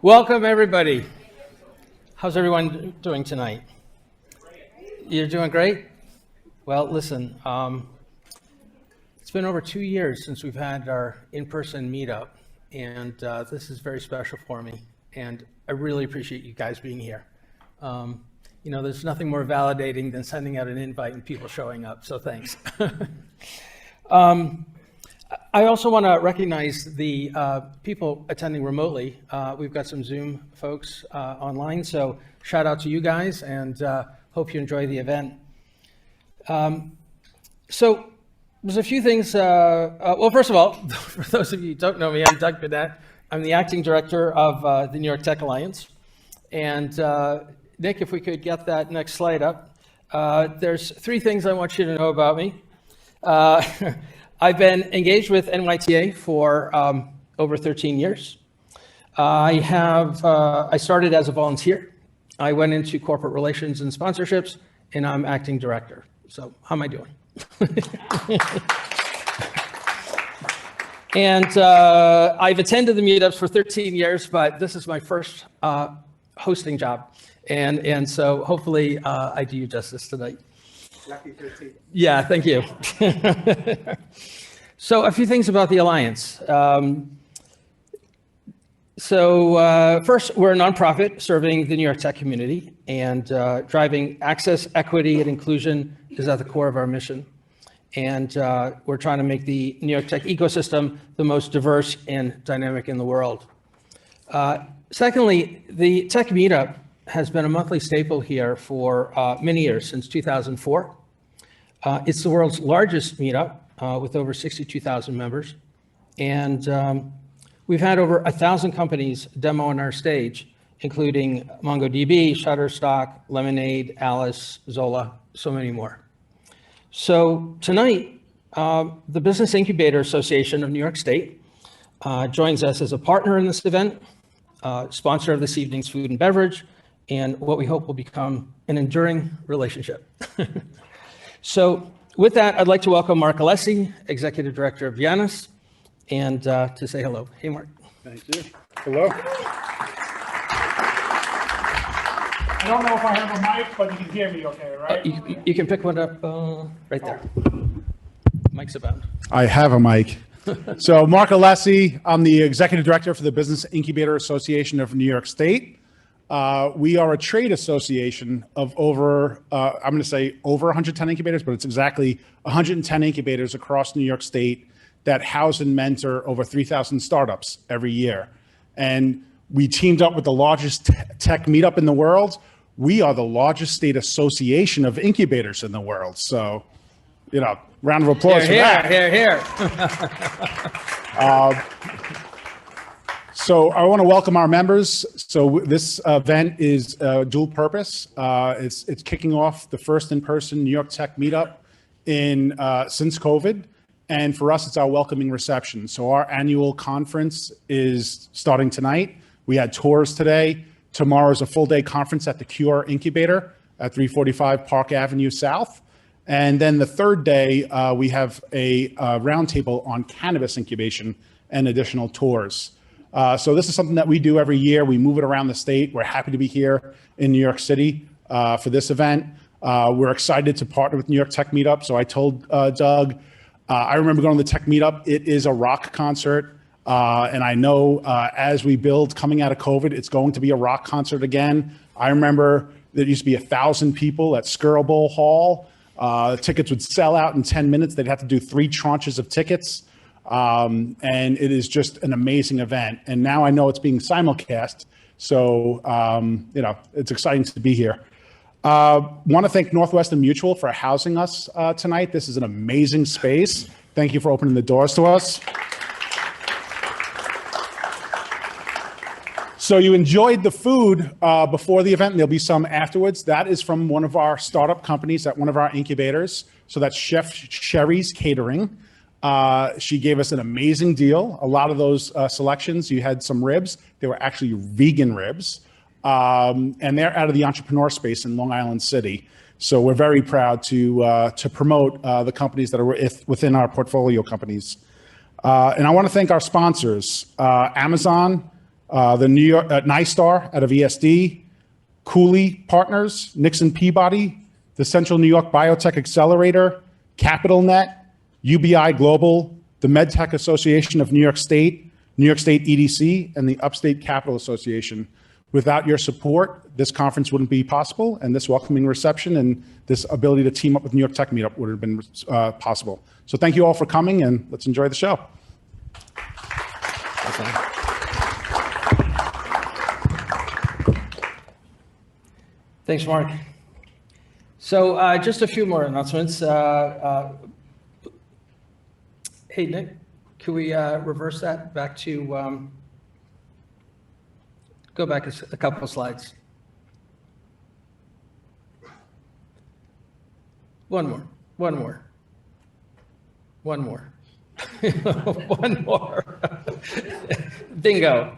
Welcome, everybody. How's everyone doing tonight? You're doing great? Well, listen, it's been over 2 years since we've had our in-person meetup, and this is very special for me, and I really appreciate you guys being here. You know, there's nothing more validating than sending out an invite and people showing up, so thanks. I also want to recognize the people attending remotely. We've got some Zoom folks online, so shout out to you guys, and hope you enjoy the event. So there's a few things. Well, first of all, for those of you who don't know me, I'm Doug Binette. I'm the acting director of the New York Tech Alliance. And Nick, if we could get that next slide up. There's 3 things I want you to know about me. I've been engaged with NYTA for over 13 years. I started as a volunteer. I went into corporate relations and sponsorships, and I'm acting director. So how am I doing? And I've attended the meetups for 13 years, but this is my first hosting job. And so hopefully I do you justice tonight. Lucky 13. Yeah, thank you. So a few things about the Alliance. First, we're a nonprofit serving the New York Tech community, and driving access, equity, and inclusion is at the core of our mission. And we're trying to make the New York Tech ecosystem the most diverse and dynamic in the world. Secondly, the Tech Meetup has been a monthly staple here for many years, since 2004. It's the world's largest meetup with over 62,000 members. And we've had over 1,000 companies demo on our stage, including MongoDB, Shutterstock, Lemonade, Alice, Zola, so many more. So tonight, the Business Incubator Association of New York State joins us as a partner in this event, sponsor of this evening's food and beverage, and what we hope will become an enduring relationship. So with that, I'd like to welcome Marc Alessi, Executive Director of BIANYS, and to say hello. Hey, Marc. Thank you. Hello. I don't know if I have a mic, but you can hear me okay, right? You can pick one up right there. Mic's about. I have a mic. So Marc Alessi, I'm the Executive Director for the Business Incubator Association of New York State. We are a trade association of over, I'm going to say over 110 incubators, but it's exactly 110 incubators across New York State that house and mentor over 3,000 startups every year. And we teamed up with the largest tech meetup in the world. We are the largest state association of incubators in the world. So, you know, round of applause for that. Here. So I want to welcome our members. So this event is dual purpose. It's kicking off the first in-person New York Tech Meetup since COVID. And for us, it's our welcoming reception. So our annual conference is starting tonight. We had tours today. Tomorrow's a full day conference at the Cure Incubator at 345 Park Avenue South. And then the third day, we have a roundtable on cannabis incubation and additional tours. So this is something that we do every year. We move it around the state. We're happy to be here in New York City for this event. We're excited to partner with New York Tech Meetup. So I told Doug, I remember going to the Tech Meetup. It is a rock concert. And I know as we build coming out of COVID, it's going to be a rock concert again. I remember there used to be 1,000 people at Skirble Hall. Tickets would sell out in 10 minutes. They'd have to do 3 tranches of tickets. And it is just an amazing event. And now I know it's being simulcast. So, you know, it's exciting to be here. Want to thank Northwestern Mutual for housing us tonight. This is an amazing space. Thank you for opening the doors to us. So you enjoyed the food before the event, and there'll be some afterwards. That is from one of our startup companies at one of our incubators. So that's Chef Sherry's Catering. She gave us an amazing deal. A lot of those selections, you had some ribs. They were actually vegan ribs. And they're out of the entrepreneur space in Long Island City. So we're very proud to promote the companies that are within our portfolio companies. And I want to thank our sponsors, Amazon, the New York NISTAR out of ESD, Cooley Partners, Nixon Peabody, the Central New York Biotech Accelerator, CapitalNet, UBI Global, the MedTech Association of New York State EDC, and the Upstate Capital Association. Without your support, this conference wouldn't be possible, and this welcoming reception and this ability to team up with New York Tech Meetup would have been possible. So thank you all for coming, and let's enjoy the show. Thanks, Mark. So just a few more announcements. Hey, Nick, can we reverse that back to, go back a couple of slides. One more. One more. Bingo.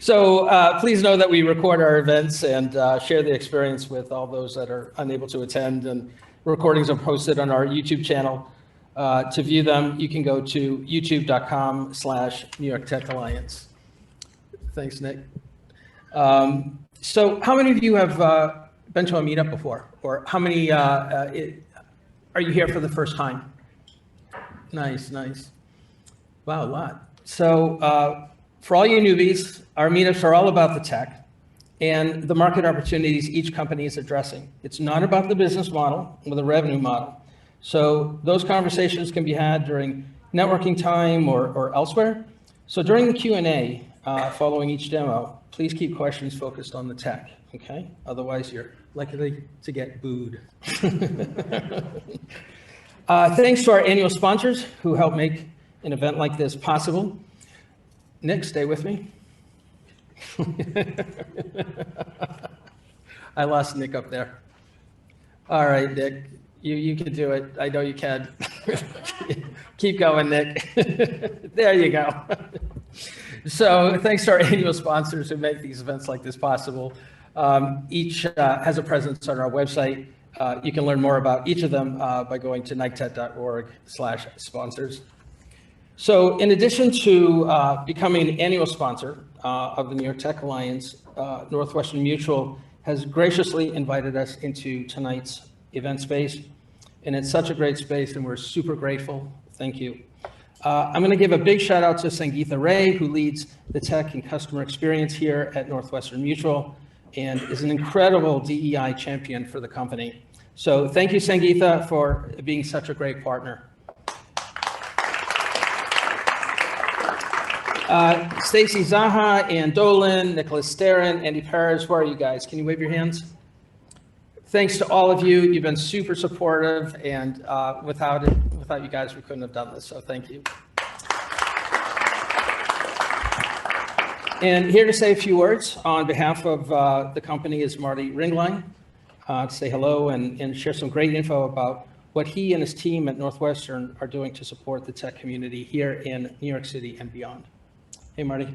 So please know that we record our events and share the experience with all those that are unable to attend, and recordings are posted on our YouTube channel. To view them, you can go to youtube.com/New York Tech Alliance. Thanks, Nick. So how many of you have been to a meetup before? Or how many are you here for the first time? Nice. Wow, a lot. So for all you newbies, our meetups are all about the tech and the market opportunities each company is addressing. It's not about the business model or the revenue model. So those conversations can be had during networking time or elsewhere. So during the Q&A following each demo, please keep questions focused on the tech, okay? Otherwise, you're likely to get booed. Thanks to our annual sponsors who help make an event like this possible. Nick, stay with me. I lost Nick up there. All right, Nick, you can do it. I know you can. Keep going, Nick. There you go. So thanks to our annual sponsors who make these events like this possible. Each has a presence on our website. You can learn more about each of them by going to nictech.org/sponsors. So in addition to becoming an annual sponsor of the New York Tech Alliance, Northwestern Mutual has graciously invited us into tonight's event space. And it's such a great space, and we're super grateful. Thank you. I'm going to give a big shout out to Sangeetha Ray, who leads the tech and customer experience here at Northwestern Mutual and is an incredible DEI champion for the company. So thank you, Sangeetha, for being such a great partner. Stacy Zaha, Ann Dolan, Nicholas Starin, Andy Perez, where are you guys? Can you wave your hands? Thanks to all of you. You've been super supportive, and without you guys, we couldn't have done this, so thank you. And here to say a few words on behalf of the company is Marty Ringlein, to say hello and share some great info about what he and his team at Northwestern are doing to support the tech community here in New York City and beyond. Hey, Marty.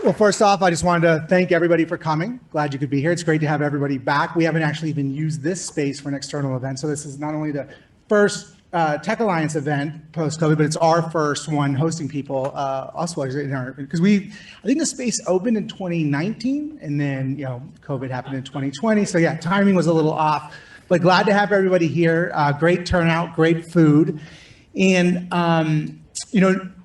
Well, first off, I just wanted to thank everybody for coming. Glad you could be here. It's great to have everybody back. We haven't actually even used this space for an external event. So this is not only the first Tech Alliance event post-COVID, but it's our first one hosting people also in our, because I think the space opened in 2019 and then, COVID happened in 2020. So yeah, timing was a little off, but glad to have everybody here. Great turnout, great food. And,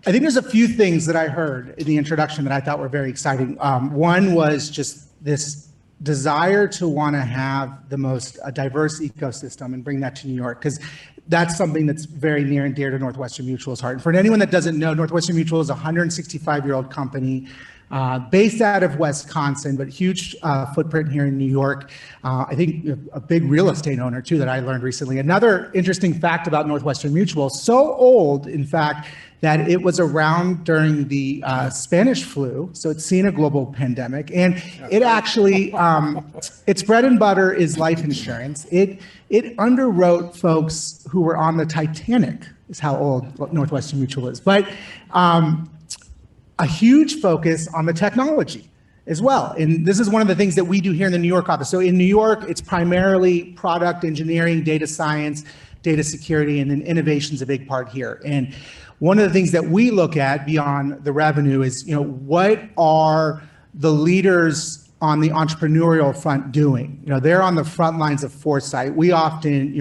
I think there's a few things that I heard in the introduction that I thought were very exciting. One was just this desire to want to have the most diverse ecosystem and bring that to New York, because that's something that's very near and dear to Northwestern Mutual's heart. And for anyone that doesn't know, Northwestern Mutual is a 165-year-old company based out of Wisconsin, but huge footprint here in New York. I think a big real estate owner too that I learned recently. Another interesting fact about Northwestern Mutual, so old, in fact, that it was around during the Spanish flu, so it's seen a global pandemic, and it actually, its bread and butter is life insurance. It underwrote folks who were on the Titanic, is how old Northwestern Mutual is, but a huge focus on the technology as well. And this is one of the things that we do here in the New York office. So in New York, it's primarily product engineering, data science, data security, and then innovation's a big part here. And one of the things that we look at beyond the revenue is, what are the leaders on the entrepreneurial front doing? They're on the front lines of foresight. We often,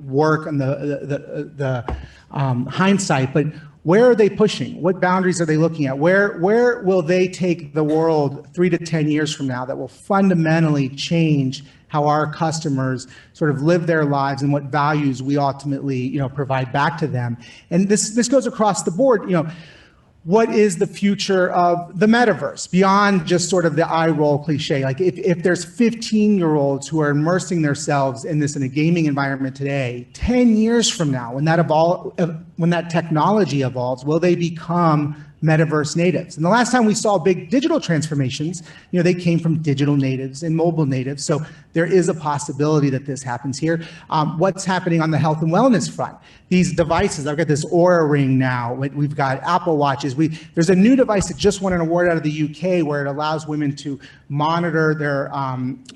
work on the hindsight, but where are they pushing? What boundaries are they looking at? Where will they take the world 3 to 10 years from now that will fundamentally change how our customers sort of live their lives and what values we ultimately, provide back to them? And this goes across the board. What is the future of the metaverse beyond just sort of the eye roll cliche? Like if there's 15-year-olds who are immersing themselves in a gaming environment today, 10 years from now, when that technology evolves, will they become metaverse natives? And the last time we saw big digital transformations, they came from digital natives and mobile natives. So there is a possibility that this happens here. What's happening on the health and wellness front? These devices, I've got this Oura Ring now. We've got Apple Watches. There's a new device that just won an award out of the UK where it allows women to monitor their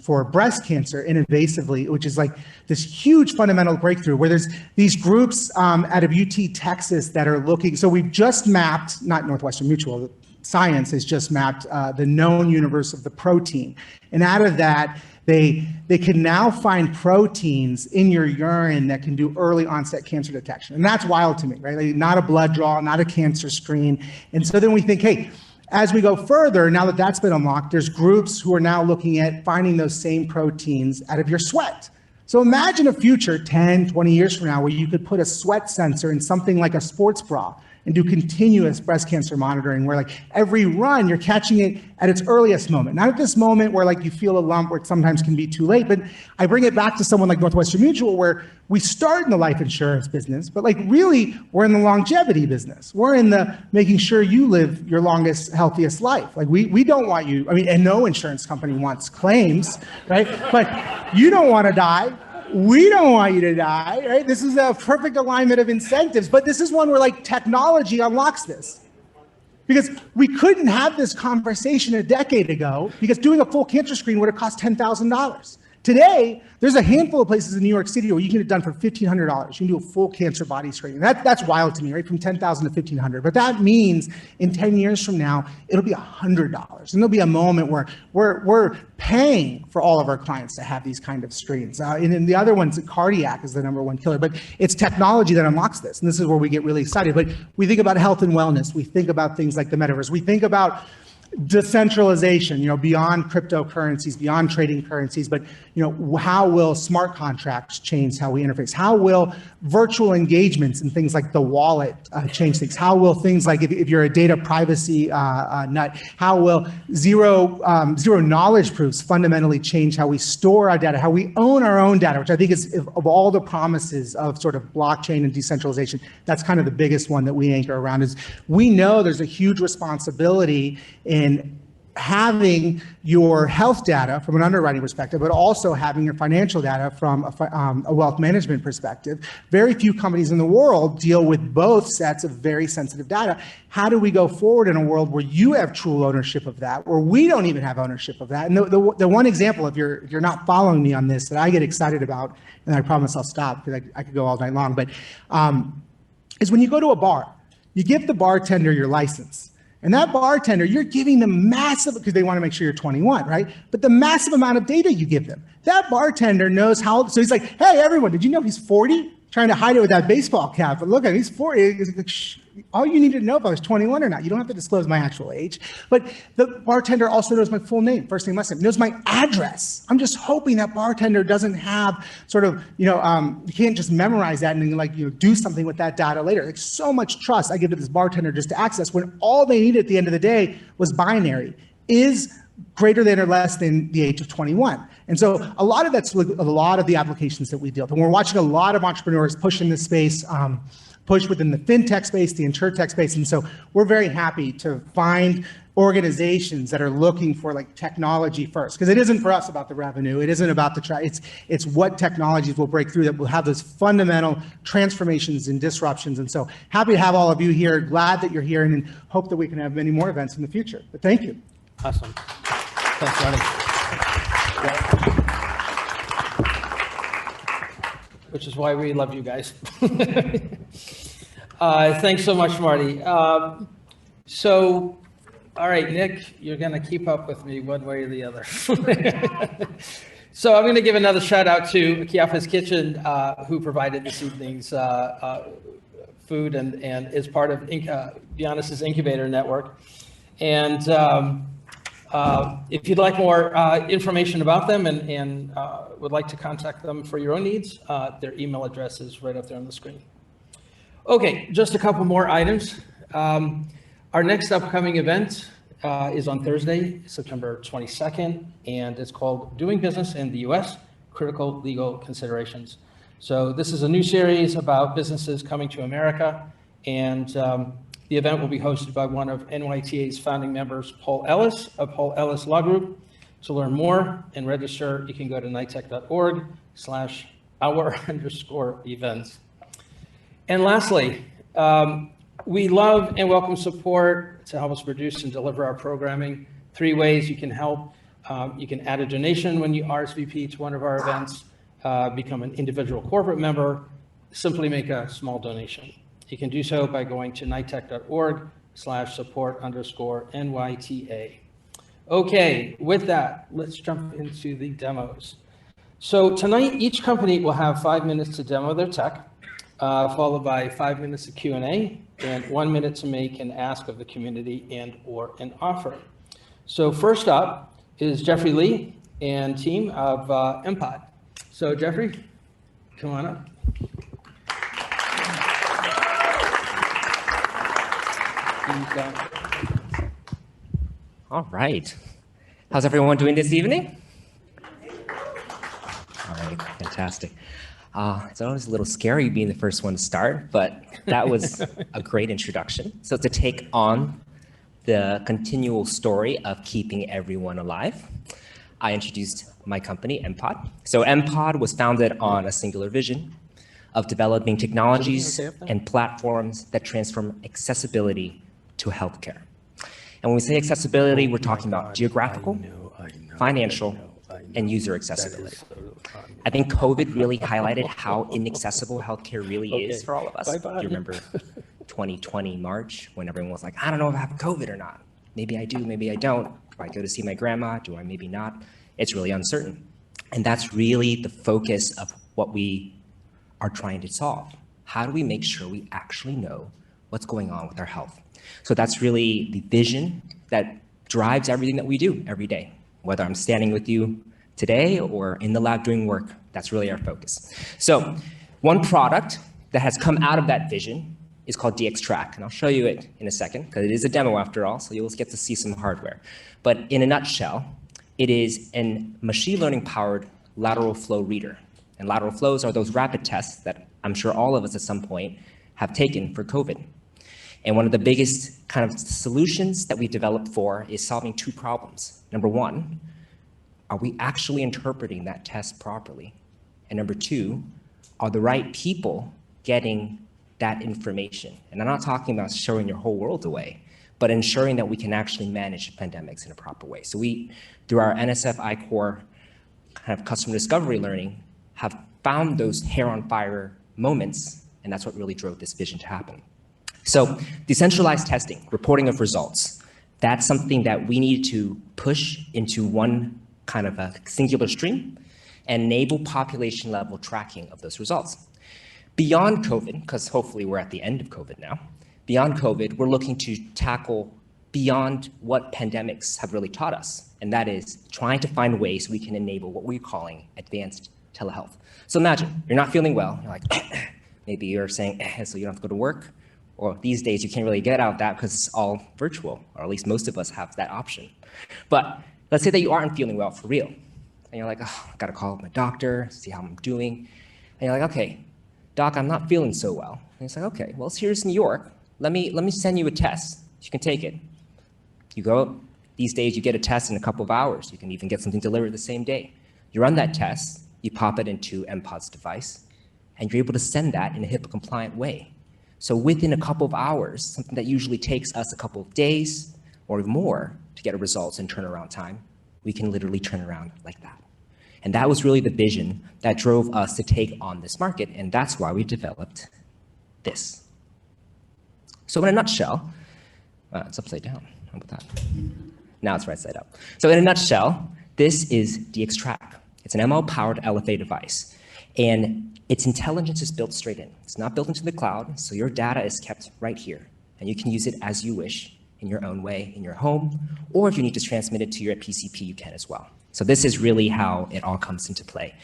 for breast cancer invasively, which is like this huge fundamental breakthrough where there's these groups out of UT Texas that are looking. So we've just mapped, not Northwestern Mutual, science has just mapped the known universe of the protein. And out of that, they can now find proteins in your urine that can do early onset cancer detection. And that's wild to me, right? Like not a blood draw, not a cancer screen. And so then we think, hey, as we go further, now that that's been unlocked, there's groups who are now looking at finding those same proteins out of your sweat. So imagine a future 10, 20 years from now where you could put a sweat sensor in something like a sports bra and do continuous breast cancer monitoring where like every run you're catching it at its earliest moment. Not at this moment where like you feel a lump where it sometimes can be too late, but I bring it back to someone like Northwestern Mutual where we start in the life insurance business, but like really we're in the longevity business. We're in the making sure you live your longest, healthiest life. Like we don't want you, and no insurance company wants claims, right? But you don't want to die. We don't want you to die, right? This is a perfect alignment of incentives, but this is one where like technology unlocks this. Because we couldn't have this conversation a decade ago because doing a full cancer screen would have cost $10,000. Today, there's a handful of places in New York City where you can get it done for $1,500. You can do a full cancer body screening. That's wild to me, right? From $10,000 to $1,500. But that means in 10 years from now, it'll be $100. And there'll be a moment where we're paying for all of our clients to have these kind of screens. And then the other one's cardiac is the #1 killer. But it's technology that unlocks this. And this is where we get really excited. But we think about health and wellness. We think about things like the metaverse. We think about decentralization, beyond cryptocurrencies, beyond trading currencies, but how will smart contracts change how we interface? How will virtual engagements and things like the wallet change things? How will things like if you're a data privacy nut, how will zero knowledge proofs fundamentally change how we store our data, how we own our own data, which I think is of all the promises of sort of blockchain and decentralization, that's kind of the biggest one that we anchor around. Is we know there's a huge responsibility in having your health data from an underwriting perspective, but also having your financial data from a wealth management perspective. Very few companies in the world deal with both sets of very sensitive data. How do we go forward in a world where you have true ownership of that, where we don't even have ownership of that? And the one example, if you're not following me on this, that I get excited about, and I promise I'll stop because I could go all night long, but is when you go to a bar, you give the bartender your license. And that bartender, you're giving them massive, because they want to make sure you're 21, right? But the massive amount of data you give them. That bartender knows how, so he's like, hey, everyone, did you know he's 40? Trying to hide it with that baseball cap, but look at him, he's 40. He's like, shh. All you need to know if I was 21 or not. You don't have to disclose my actual age. But the bartender also knows my full name, first name, last name, knows my address. I'm just hoping that bartender doesn't have sort of, you can't just memorize that and then do something with that data later. Like so much trust I give to this bartender just to access when all they needed at the end of the day was binary. Is greater than or less than the age of 21. And so a lot of that's a lot of the applications that we deal with. And we're watching a lot of entrepreneurs push in this space, push within the fintech space, the insurtech space. And so we're very happy to find organizations that are looking for like technology first, because it isn't for us about the revenue. It isn't about it's what technologies will break through that will have those fundamental transformations and disruptions. And so happy to have all of you here. Glad that you're here and hope that we can have many more events in the future. But thank you. Awesome. Thanks, Marty. which is why we love you guys. Thanks so much, Marty. All right, Nick, you're going to keep up with me one way or the other. So I'm going to give another shout out to Chiafa's Kitchen, who provided this evening's food and is part of BIANYS' incubator network. And if you'd like more information about them and would like to contact them for your own needs, their email address is right up there on the screen. Okay, just a couple more items. Our next upcoming event is on Thursday, September 22nd, and it's called Doing Business in the U.S., Critical Legal Considerations. So this is a new series about businesses coming to America, and the event will be hosted by one of NYTA's founding members, Paul Ellis of Paul Ellis Law Group. To learn more and register, you can go to nitech.org/our_events. And lastly, we love and welcome support to help us produce and deliver our programming. 3 ways you can help. You can add a donation when you RSVP to one of our events, become an individual corporate member, simply make a small donation. You can do so by going to nitech.org/support_NYTA. Okay, with that, let's jump into the demos. So tonight, each company will have 5 minutes to demo their tech, followed by 5 minutes of Q&A and 1 minute to make an ask of the community and/or an offer. So first up is Jeffrey Lee and team of MPod. So Jeffrey, come on up. All right. How's everyone doing this evening? All right, fantastic. It's always a little scary being the first one to start, but that was a great introduction. So to take on the continual story of keeping everyone alive, I introduced my company, MPod. So MPod was founded on a singular vision of developing technologies and platforms that transform accessibility to healthcare. And when we say accessibility, we're talking about geographical, financial, and user accessibility. I think COVID really highlighted how inaccessible healthcare really is for all of us. Bye-bye. You remember 2020 March when everyone was like, I don't know if I have COVID or not. Maybe I do, maybe I don't. Do I go to see my grandma? Do I maybe not? It's really uncertain. And that's really the focus of what we are trying to solve. How do we make sure we actually know what's going on with our health? So that's really the vision that drives everything that we do every day. Whether I'm standing with you today or in the lab doing work, that's really our focus. So one product that has come out of that vision is called DXTrack, and I'll show you it in a second because it is a demo after all, so you'll get to see some hardware. But in a nutshell, it is a machine learning powered lateral flow reader. And lateral flows are those rapid tests that I'm sure all of us at some point have taken for COVID. And one of the biggest kind of solutions that we developed for is solving 2 problems. Number 1, are we actually interpreting that test properly? And number 2, are the right people getting that information? And I'm not talking about showing your whole world away, but ensuring that we can actually manage pandemics in a proper way. So we, through our NSF I-Core kind of customer discovery learning, have found those hair on fire moments, and that's what really drove this vision to happen. So decentralized testing, reporting of results, that's something that we need to push into one kind of a singular stream and enable population level tracking of those results. Beyond COVID, because hopefully we're at the end of COVID now, beyond COVID, we're looking to tackle beyond what pandemics have really taught us, and that is trying to find ways we can enable what we're calling advanced telehealth. So imagine you're not feeling well, you're like, maybe you're saying, so you don't have to go to work, or these days you can't really get out of that because it's all virtual, or at least most of us have that option. But let's say that you aren't feeling well for real, and you're like, oh, I gotta call my doctor, see how I'm doing, and you're like, okay, doc, I'm not feeling so well. And he's like, okay, well, here's New York. Let me send you a test. You can take it. You go, these days you get a test in a couple of hours. You can even get something delivered the same day. You run that test, you pop it into MPod's device, and you're able to send that in a HIPAA compliant way. So within a couple of hours, something that usually takes us a couple of days or more to get results in turnaround time, we can literally turn around like that. And that was really the vision that drove us to take on this market, and that's why we developed this. So in a nutshell, it's upside down. How about that? Now it's right side up. So in a nutshell, this is DXTrack. It's an ML-powered LFA device, and its intelligence is built straight in. It's not built into the cloud, so your data is kept right here, and you can use it as you wish in your own way in your home, or if you need to transmit it to your PCP, you can as well. So this is really how it all comes into play.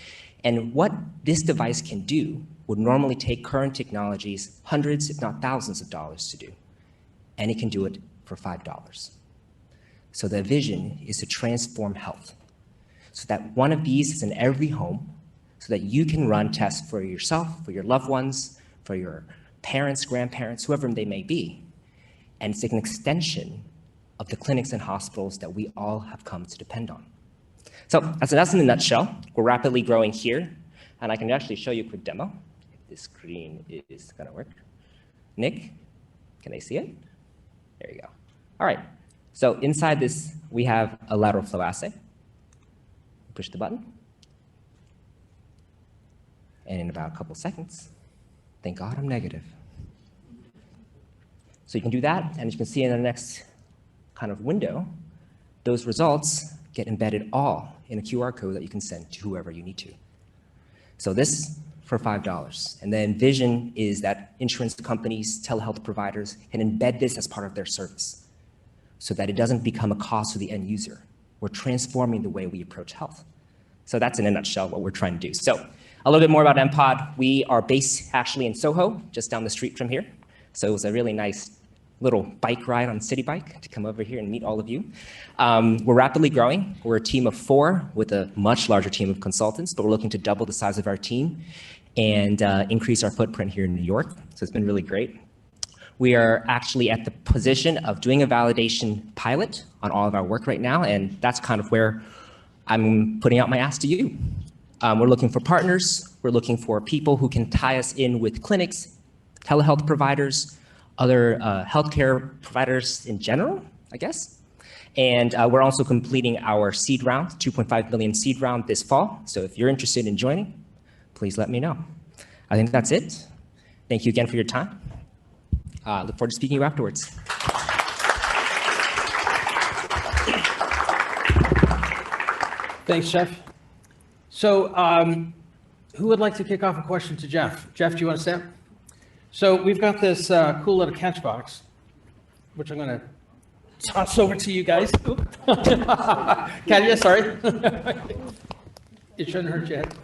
And what this device can do would normally take current technologies hundreds, if not thousands of dollars to do, and it can do it for $5. So the vision is to transform health, so that one of these is in every home, so that you can run tests for yourself, for your loved ones, for your parents, grandparents, whoever they may be. And it's an extension of the clinics and hospitals that we all have come to depend on. So that's in a nutshell. We're rapidly growing here, and I can actually show you a quick demo, if this screen is gonna work. Nick, can I see it? There you go. All right, so inside this, we have a lateral flow assay. Push the button. And in about a couple seconds, thank God I'm negative. So you can do that, and as you can see in the next kind of window, those results get embedded all in a QR code that you can send to whoever you need to. So this for $5. And then vision is that insurance companies, telehealth providers can embed this as part of their service so that it doesn't become a cost to the end user. We're transforming the way we approach health. So that's in a nutshell what we're trying to do. So a little bit more about MPod. We are based actually in Soho, just down the street from here. So it was a really nice little bike ride on City Bike to come over here and meet all of you. We're rapidly growing. We're a team of 4 with a much larger team of consultants, but we're looking to double the size of our team and increase our footprint here in New York. So it's been really great. We are actually at the position of doing a validation pilot on all of our work right now, and that's kind of where I'm putting out my ask to you. We're looking for partners. We're looking for people who can tie us in with clinics, telehealth providers, other healthcare providers in general, I guess. And we're also completing our seed round, 2.5 million seed round this fall. So if you're interested in joining, please let me know. I think that's it. Thank you again for your time. Look forward to speaking to you afterwards. Thanks, Jeff. So who would like to kick off a question to Jeff? Jeff, do you want to start? So we've got this cool little catch box, which I'm going to toss over to you guys. Katia, sorry. It shouldn't hurt your head.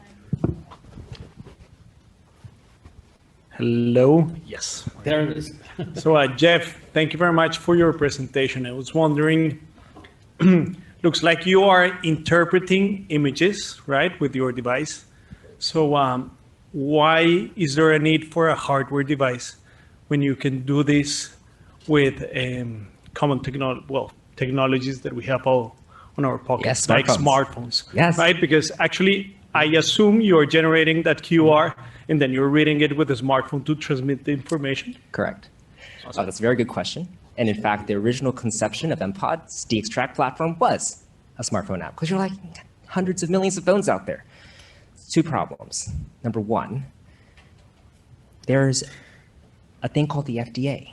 Hello. Yes. There it is. So, Jeff, thank you very much for your presentation. I was wondering, looks like you are interpreting images, right, with your device. So, why is there a need for a hardware device when you can do this with common technologies that we have all on our pockets, Yes, like smartphones. smartphones, Yes. right? Because actually, I assume you're generating that QR and then you're reading it with a smartphone to transmit the information. Correct. Oh, that's a very good question. And in fact, the original conception of MPod's DXTrack platform was a smartphone app, because you're like hundreds of millions of phones out there. 2 problems. Number 1, there's a thing called the FDA.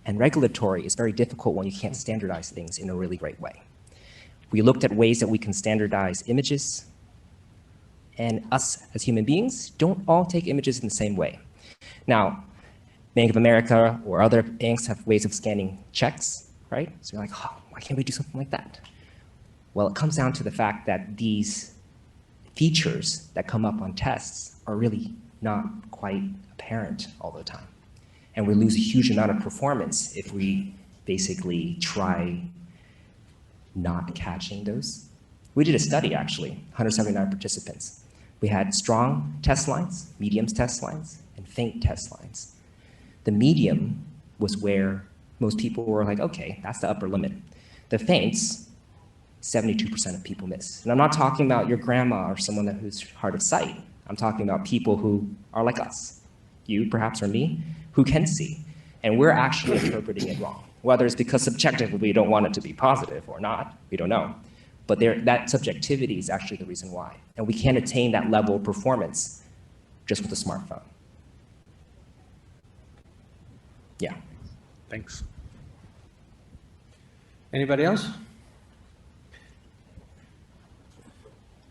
And regulatory is very difficult when you can't standardize things in a really great way. We looked at ways that we can standardize images, and us as human beings don't all take images in the same way. Now, Bank of America or other banks have ways of scanning checks, right? So you're like, oh, why can't we do something like that? Well, it comes down to the fact that these features that come up on tests are really not quite apparent all the time. And we lose a huge amount of performance if we basically try not catching those. We did a study, actually, 179 participants. We had strong test lines, medium test lines, and faint test lines. The medium was where most people were like, okay, that's the upper limit. The faints, 72% of people miss. And I'm not talking about your grandma or someone who's hard of sight. I'm talking about people who are like us, you perhaps or me, who can see. And we're actually interpreting it wrong. Whether it's because subjectively we don't want it to be positive or not, we don't know. but that subjectivity is actually the reason why. And we can't attain that level of performance just with a smartphone. Yeah. Thanks. Anybody else?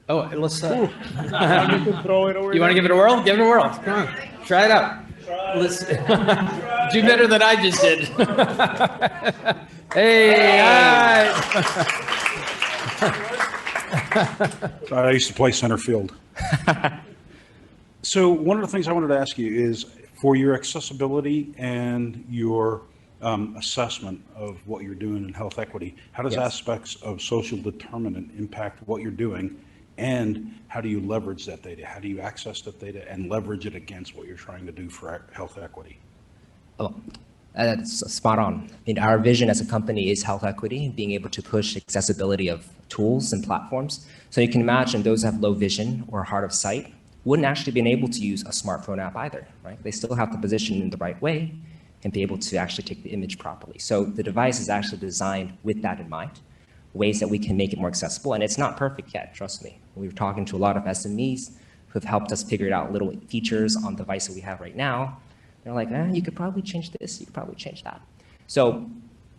Oh, let's. Throw it over. You want to give it a whirl? Give it a whirl. Come on, try it out. Let's do better than I just did. Hey, all right. I used to play center field. So one of the things I wanted to ask you is for your accessibility and your assessment of what you're doing in health equity, how does Yes. aspects of social determinant impact what you're doing? And how do you leverage that data? How do you access that data and leverage it against what you're trying to do for health equity? Oh, that's spot on. I mean, our vision as a company is health equity and being able to push accessibility of tools and platforms. So you can imagine those who have low vision or hard of sight wouldn't actually been able to use a smartphone app either, right? They still have to position in the right way and be able to actually take the image properly. So the device is actually designed with that in mind, ways that we can make it more accessible. And it's not perfect yet, trust me. We were talking to a lot of SMEs who have helped us figure out little features on the device that we have right now. They're like, you could probably change this, you could probably change that. So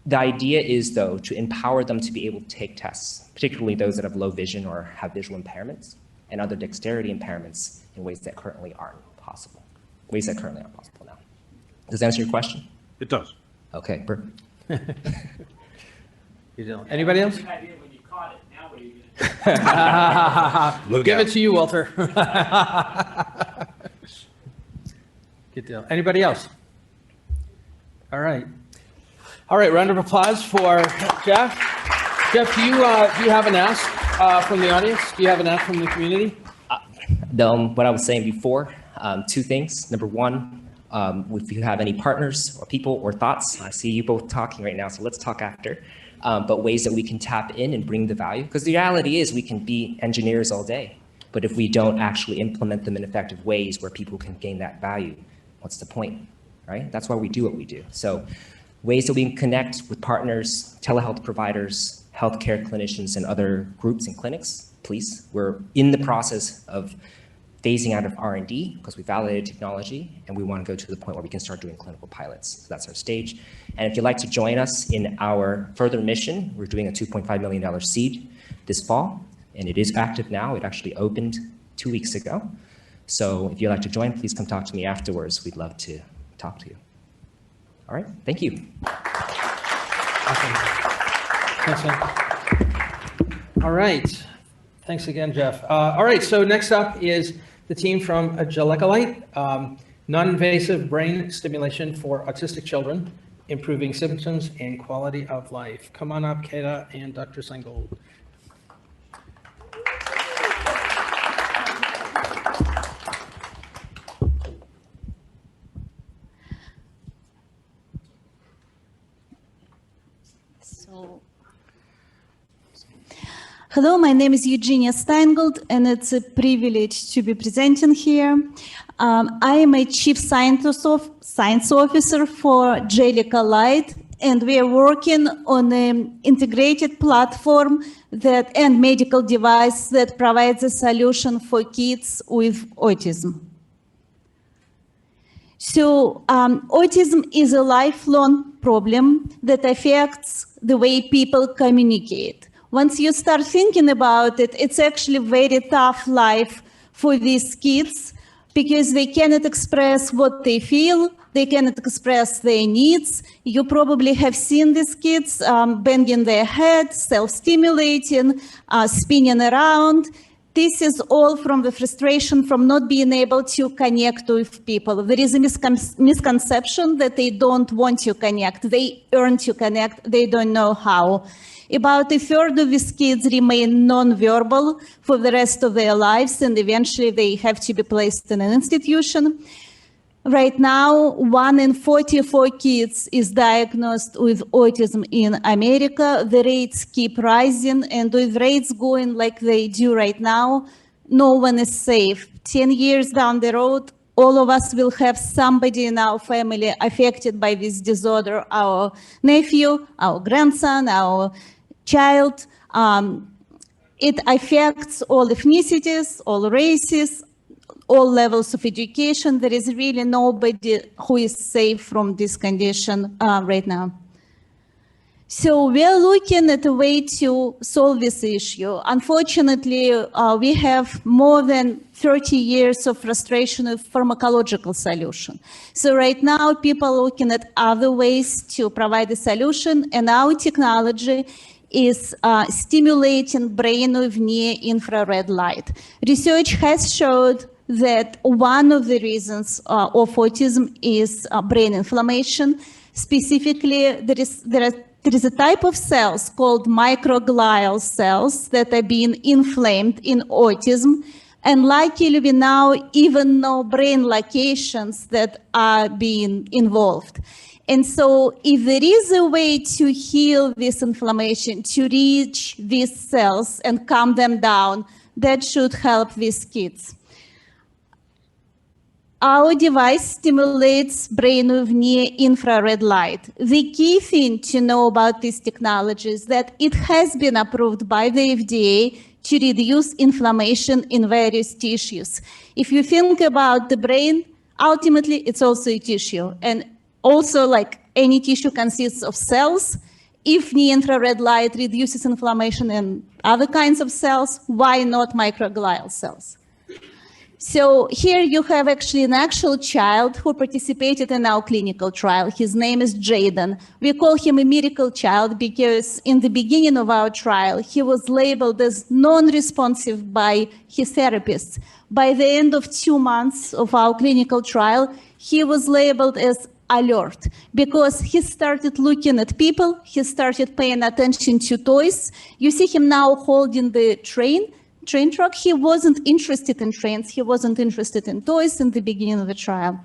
the idea is, though, to empower them to be able to take tests, particularly those that have low vision or have visual impairments and other dexterity impairments in ways that currently aren't possible, now. Does that answer your question? It does. Okay, perfect. You don't. Anybody else? Good idea when you caught it. Now what are you going to do? Look Give out. it to you, Walter. Good deal. Anybody else? All right. All right, round of applause for Jeff. Jeff, do you have an ask from the audience? Do you have an ask from the community? What I was saying before, two things. Number one, if you have any partners or people or thoughts, I see you both talking right now, so let's talk after. But ways that we can tap in and bring the value. Because the reality is we can be engineers all day, but if we don't actually implement them in effective ways where people can gain that value, what's the point, right? That's why we do what we do. So ways that we can connect with partners, telehealth providers, healthcare clinicians, and other groups and clinics, please. We're in the process of phasing out of R&D because we validated technology and we want to go to the point where we can start doing clinical pilots. So that's our stage. And if you'd like to join us in our further mission, we're doing a $2.5 million seed this fall, and it is active now. It actually opened 2 weeks ago. So if you'd like to join, please come talk to me afterwards. We'd love to talk to you. All right, thank you. Awesome. Thanks, man. All right. Thanks again, Jeff. All right, so next up is the team from Agilicolite, non-invasive brain stimulation for autistic children, improving symptoms and quality of life. Come on up, Kata and Dr. Sengold. Hello, my name is Eugenia Steingold, and it's a privilege to be presenting here. I am a Chief Science Officer for Agilicolite, and we are working on an integrated platform and medical device that provides a solution for kids with autism. So autism is a lifelong problem that affects the way people communicate. Once you start thinking about it, it's actually a very tough life for these kids because they cannot express what they feel, they cannot express their needs. You probably have seen these kids banging their head, self-stimulating, spinning around. This is all from the frustration from not being able to connect with people. There is a misconception that they don't want to connect. They earn to connect, they don't know how. About a third of these kids remain non-verbal for the rest of their lives, and eventually they have to be placed in an institution. Right now, 1 in 44 kids is diagnosed with autism in America. The rates keep rising, and with rates going like they do right now, no one is safe. 10 years down the road, all of us will have somebody in our family affected by this disorder, our nephew, our grandson, our child. It affects all ethnicities, all races, all levels of education. There is really nobody who is safe from this condition right now. So we are looking at a way to solve this issue. Unfortunately, we have more than 30 years of frustration of pharmacological solution. So right now, people are looking at other ways to provide a solution, and our technology is stimulating brain with near-infrared light. Research has showed that one of the reasons of autism is brain inflammation. Specifically, there is a type of cells called microglial cells that are being inflamed in autism. And luckily, we now even know brain locations that are being involved. And so if there is a way to heal this inflammation, to reach these cells and calm them down, that should help these kids. Our device stimulates brain with near-infrared light. The key thing to know about this technology is that it has been approved by the FDA to reduce inflammation in various tissues. If you think about the brain, ultimately it's also a tissue. And also, like any tissue consists of cells. If near-infrared light reduces inflammation in other kinds of cells, why not microglial cells? So here you have actually an actual child who participated in our clinical trial. His name is Jaden. We call him a miracle child because in the beginning of our trial, he was labeled as non-responsive by his therapists. By the end of 2 months of our clinical trial, he was labeled as alert because he started looking at people, he started paying attention to toys. You see him now holding the train truck. He wasn't interested in trains. He wasn't interested in toys in the beginning of the trial.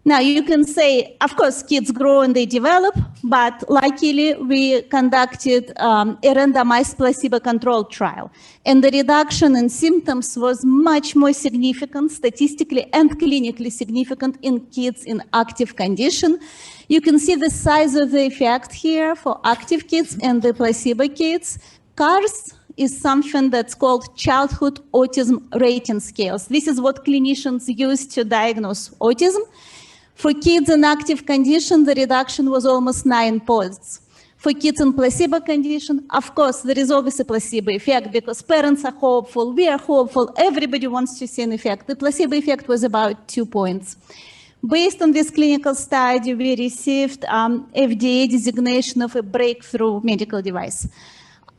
Now, you can say, of course, kids grow and they develop, but luckily we conducted a randomized placebo-controlled trial. And the reduction in symptoms was much more significant, statistically and clinically significant in kids in active condition. You can see the size of the effect here for active kids and the placebo kids. CARS is something that's called childhood autism rating scales. This is what clinicians use to diagnose autism. For kids in active condition, the reduction was almost 9 points. For kids in placebo condition, of course, there is always a placebo effect because parents are hopeful, we are hopeful, everybody wants to see an effect. The placebo effect was about 2 points. Based on this clinical study, we received FDA designation of a breakthrough medical device.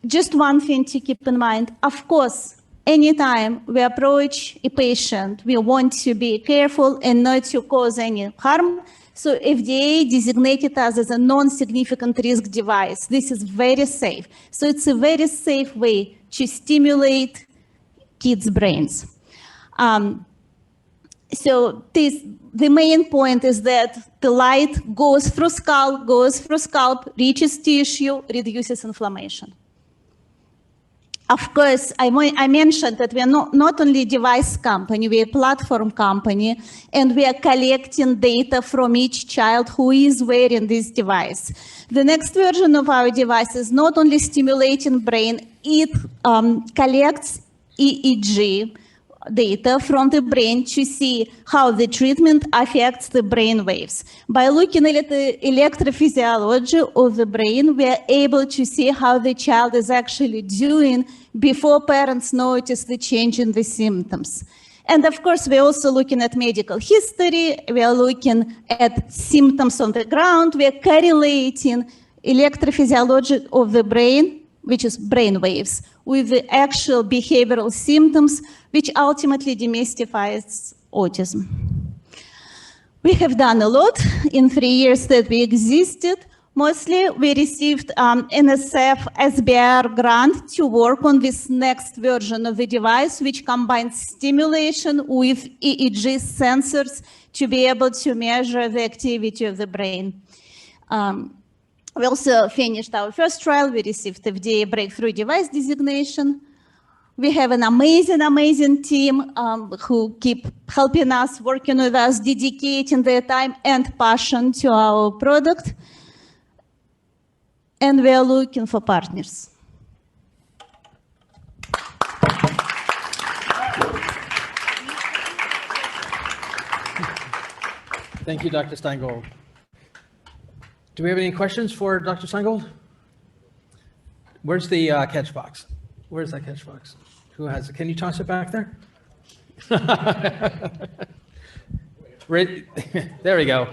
Just one thing to keep in mind, of course, anytime we approach a patient, we want to be careful and not to cause any harm. So FDA designated us as a non-significant risk device. This is very safe. So it's a very safe way to stimulate kids' brains. The main point is that the light goes through scalp, reaches tissue, reduces inflammation. Of course, I mentioned that we are not only a device company, we are a platform company, and we are collecting data from each child who is wearing this device. The next version of our device is not only stimulating brain, it collects EEG data from the brain to see how the treatment affects the brain waves. By looking at the electrophysiology of the brain, we are able to see how the child is actually doing before parents notice the change in the symptoms. And of course, we're also looking at medical history. We are looking at symptoms on the ground. We are correlating electrophysiology of the brain, which is brain waves, with the actual behavioral symptoms, which ultimately demystifies autism. We have done a lot in 3 years that we existed. Mostly, we received NSF SBIR grant to work on this next version of the device, which combines stimulation with EEG sensors to be able to measure the activity of the brain. We also finished our first trial. We received FDA breakthrough device designation. We have an amazing team who keep helping us, working with us, dedicating their time and passion to our product. And we are looking for partners. Thank you, Dr. Steingold. Do we have any questions for Dr. Steingold? Where's the catch box? Where's that catch box? Who has it? Can you toss it back there? Right, there we go.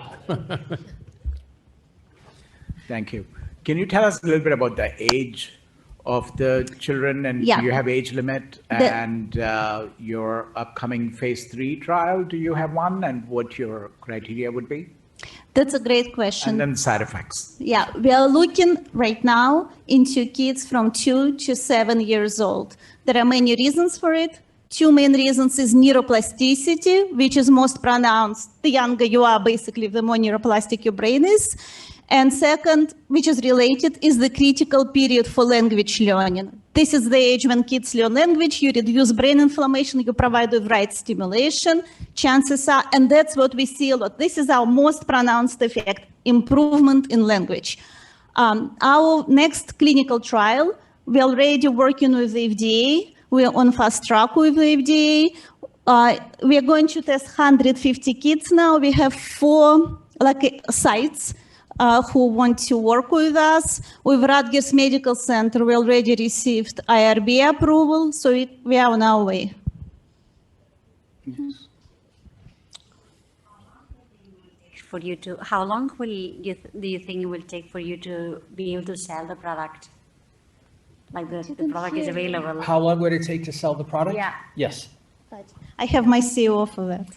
Thank you. Can you tell us a little bit about the age of the children, and Yeah. do you have age limit, and your upcoming phase 3 trial? Do you have one, and what your criteria would be? That's a great question. And then side effects. Yeah, we are looking right now into kids from 2 to 7 years old. There are many reasons for it. 2 main reasons is neuroplasticity, which is most pronounced. The younger you are, basically, the more neuroplastic your brain is. And second, which is related, is the critical period for language learning. This is the age when kids learn language, you reduce brain inflammation, you provide the right stimulation, chances are, and that's what we see a lot. This is our most pronounced effect, improvement in language. Our next clinical trial, we're already working with the FDA. We're on fast track with the FDA. We are going to test 150 kids now. We have 4 sites who want to work with us. With Rutgers Medical Center, we already received IRB approval, so we are on our way. For you to, how long do you think it will take for you to be able to sell the product? Like the product is available? How long would it take to sell the product? Yeah. Yes. I have my CEO for that.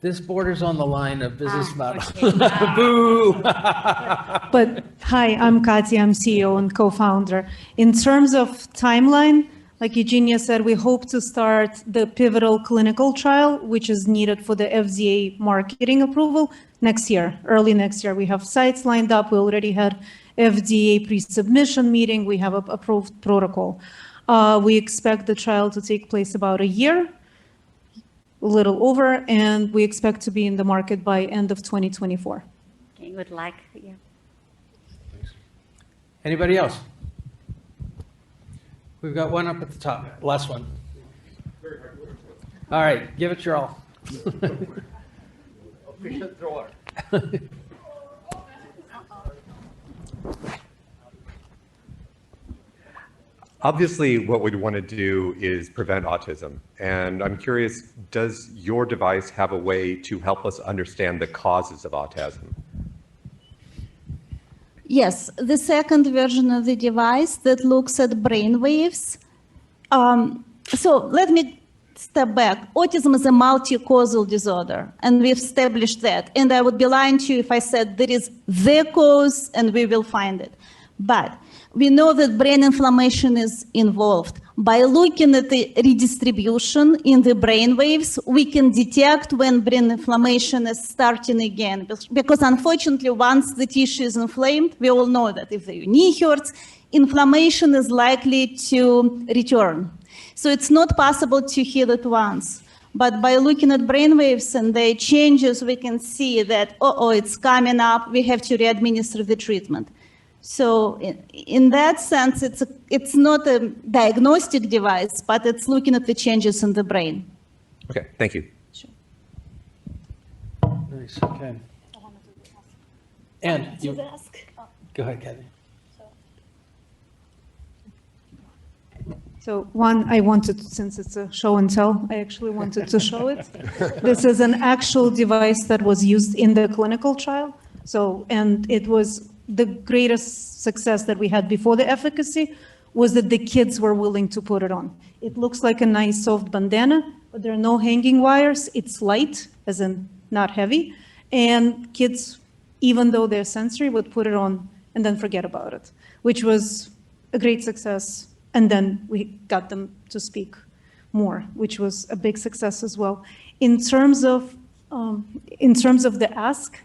This borders on the line of business model. Okay. Boo! But hi, I'm Katya, I'm CEO and co-founder. In terms of timeline, like Eugenia said, we hope to start the pivotal clinical trial, which is needed for the FDA marketing approval next year, early next year. We have sites lined up. We already had FDA pre-submission meeting. We have an approved protocol. We expect the trial to take place about a year, a little over, and we expect to be in the market by end of 2024. Okay, good luck. Yeah. Anybody else? We've got one up at the top, last one. All right, give it your all. Obviously, what we'd want to do is prevent autism. And I'm curious, does your device have a way to help us understand the causes of autism? Yes, the second version of the device that looks at brain waves. So let me step back. Autism is a multi-causal disorder, and we've established that. And I would be lying to you if I said there is the cause and we will find it. But we know that brain inflammation is involved. By looking at the redistribution in the brain waves, we can detect when brain inflammation is starting again. Because unfortunately, once the tissue is inflamed, we all know that if the knee hurts, inflammation is likely to return. So it's not possible to heal it once. But by looking at brain waves and their changes, we can see that, it's coming up, we have to re-administer the treatment. So in that sense, it's not a diagnostic device, but it's looking at the changes in the brain. Okay, thank you. Sure. Nice, okay. And you, go ahead, Kathy. So one, I wanted, since it's a show and tell, I actually wanted to show it. This is an actual device that was used in the clinical trial. So, and it was the greatest success that we had before the efficacy was that the kids were willing to put it on. It looks like a nice soft bandana, but there are no hanging wires. It's light, as in not heavy. And kids, even though they're sensory, would put it on and then forget about it, which was a great success. And then we got them to speak more, which was a big success as well. In terms of the ask,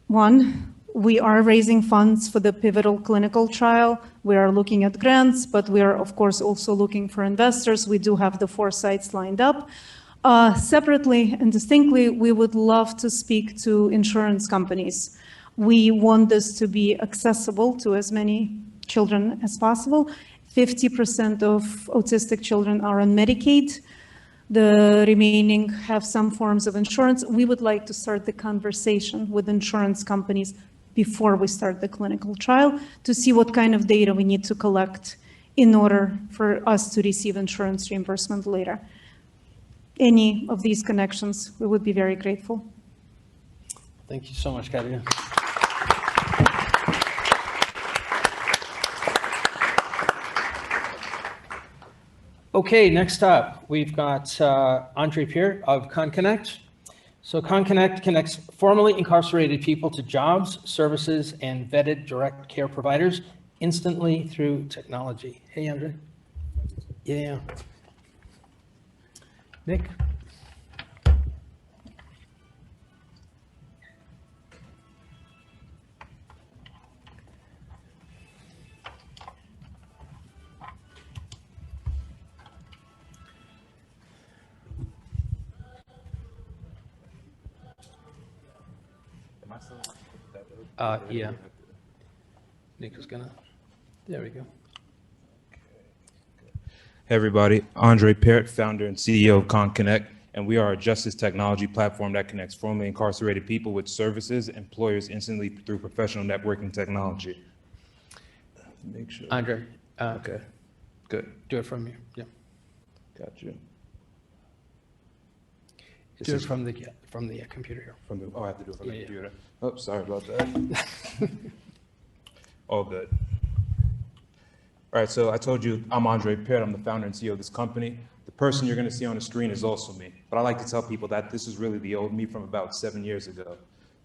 one, we are raising funds for the pivotal clinical trial. We are looking at grants, but we are, of course, also looking for investors. We do have the 4 sites lined up. Separately and distinctly, we would love to speak to insurance companies. We want this to be accessible to as many children as possible. 50% of autistic children are on Medicaid. The remaining have some forms of insurance. We would like to start the conversation with insurance companies before we start the clinical trial to see what kind of data we need to collect in order for us to receive insurance reimbursement later. Any of these connections, we would be very grateful. Thank you so much, Katarina. Okay, next up, we've got Andre Pierre of ConConnect. So ConConnect connects formerly incarcerated people to jobs, services, and vetted direct care providers instantly through technology. Hey, Andre. Yeah. Nick? Yeah. Nick is gonna, there we go. Hey everybody, Andre Parrott, founder and CEO of ConConnect, and we are a justice technology platform that connects formerly incarcerated people with services, employers instantly through professional networking technology. Make sure. Andre. Okay, good. Do it from here. Yeah. Got you. Do it from the computer here. From the, oh, I have to do it from the Yeah. computer. Oh, sorry about that. All good. All right, so I told you I'm Andre Parrott. I'm the founder and CEO of this company. The person you're going to see on the screen is also me. But I like to tell people that this is really the old me from about 7 years ago.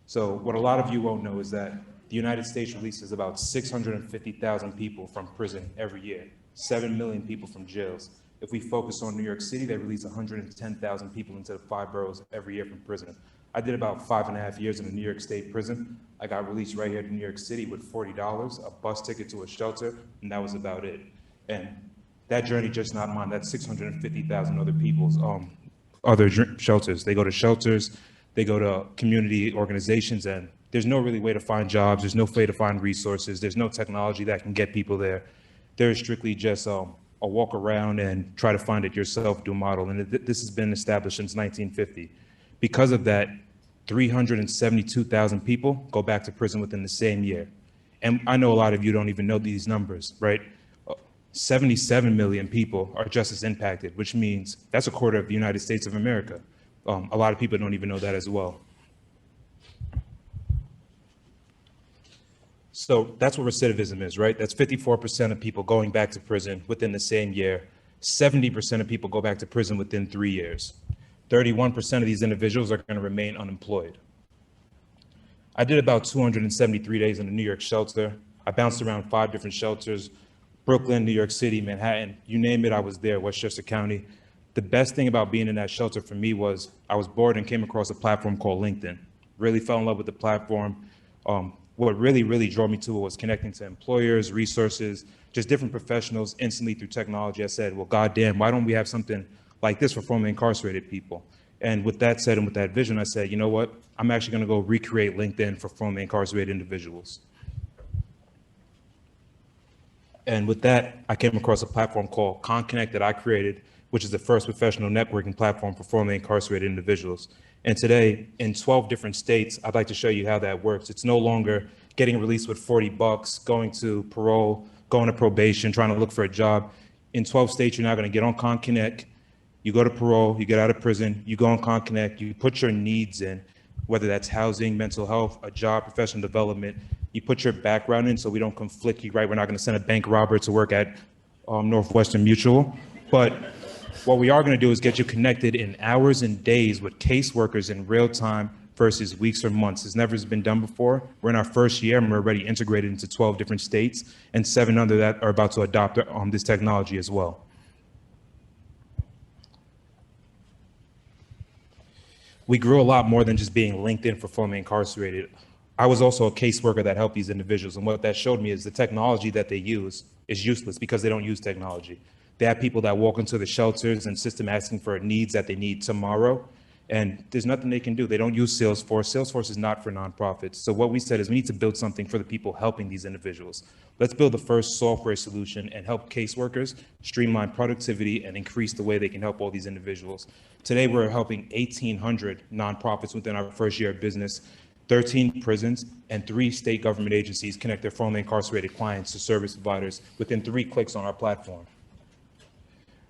So what a lot of you won't know is that the United States releases about 650,000 people from prison every year, 7 million people from jails. If we focus on New York City, they release 110,000 people into the 5 boroughs every year from prison. I did about 5.5 years in a New York State prison. I got released right here to New York City with $40, a bus ticket to a shelter, and that was about it. And that journey just not mine. That's 650,000 other people's other shelters. They go to shelters, they go to community organizations, and there's no really way to find jobs. There's no way to find resources. There's no technology that can get people there. There's strictly just a walk around and try to find it yourself, do a model. And this has been established since 1950. Because of that, 372,000 people go back to prison within the same year. And I know a lot of you don't even know these numbers, right? 77 million people are justice impacted, which means that's a quarter of the United States of America. A lot of people don't even know that as well. So that's what recidivism is, right? That's 54% of people going back to prison within the same year. 70% of people go back to prison within 3 years. 31% of these individuals are going to remain unemployed. I did about 273 days in a New York shelter. I bounced around 5 different shelters, Brooklyn, New York City, Manhattan, you name it, I was there, Westchester County. The best thing about being in that shelter for me was I was bored and came across a platform called LinkedIn. Really fell in love with the platform. What really drew me to it was connecting to employers, resources, just different professionals instantly through technology. I said, well, goddamn, why don't we have something like this for formerly incarcerated people? And with that said, and with that vision, I said, you know what? I'm actually going to go recreate LinkedIn for formerly incarcerated individuals. And with that, I came across a platform called ConConnect that I created, which is the first professional networking platform for formerly incarcerated individuals. And today, in 12 different states, I'd like to show you how that works. It's no longer getting released with $40, going to parole, going to probation, trying to look for a job. In 12 states, you're now going to get on ConConnect. You go to parole, you get out of prison, you go on ConConnect, you put your needs in, whether that's housing, mental health, a job, professional development. You put your background in so we don't conflict you, right? We're not going to send a bank robber to work at Northwestern Mutual. But what we are going to do is get you connected in hours and days with caseworkers in real time versus weeks or months. It's never been done before. We're in our first year and we're already integrated into 12 different states, and 7 under that are about to adopt this technology as well. We grew a lot more than just being LinkedIn for formerly incarcerated. I was also a caseworker that helped these individuals. And what that showed me is the technology that they use is useless because they don't use technology. They have people that walk into the shelters and system asking for needs that they need tomorrow. And there's nothing they can do. They don't use Salesforce. Salesforce is not for nonprofits. So what we said is we need to build something for the people helping these individuals. Let's build the first software solution and help caseworkers streamline productivity and increase the way they can help all these individuals. Today, we're helping 1,800 nonprofits within our first year of business, 13 prisons, and 3 state government agencies connect their formerly incarcerated clients to service providers within 3 clicks on our platform.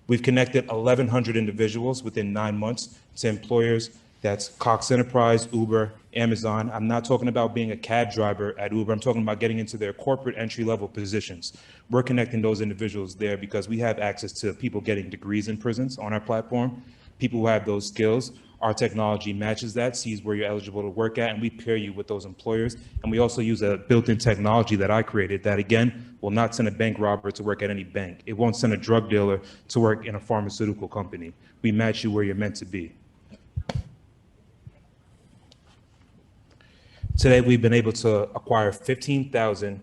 We've connected 1,100 individuals within 9 months to employers. That's Cox Enterprise, Uber, Amazon. I'm not talking about being a cab driver at Uber. I'm talking about getting into their corporate entry-level positions. We're connecting those individuals there because we have access to people getting degrees in prisons on our platform, people who have those skills. Our technology matches that, sees where you're eligible to work at, and we pair you with those employers. And we also use a built-in technology that I created that, again, will not send a bank robber to work at any bank. It won't send a drug dealer to work in a pharmaceutical company. We match you where you're meant to be. Today, we've been able to acquire 15,000,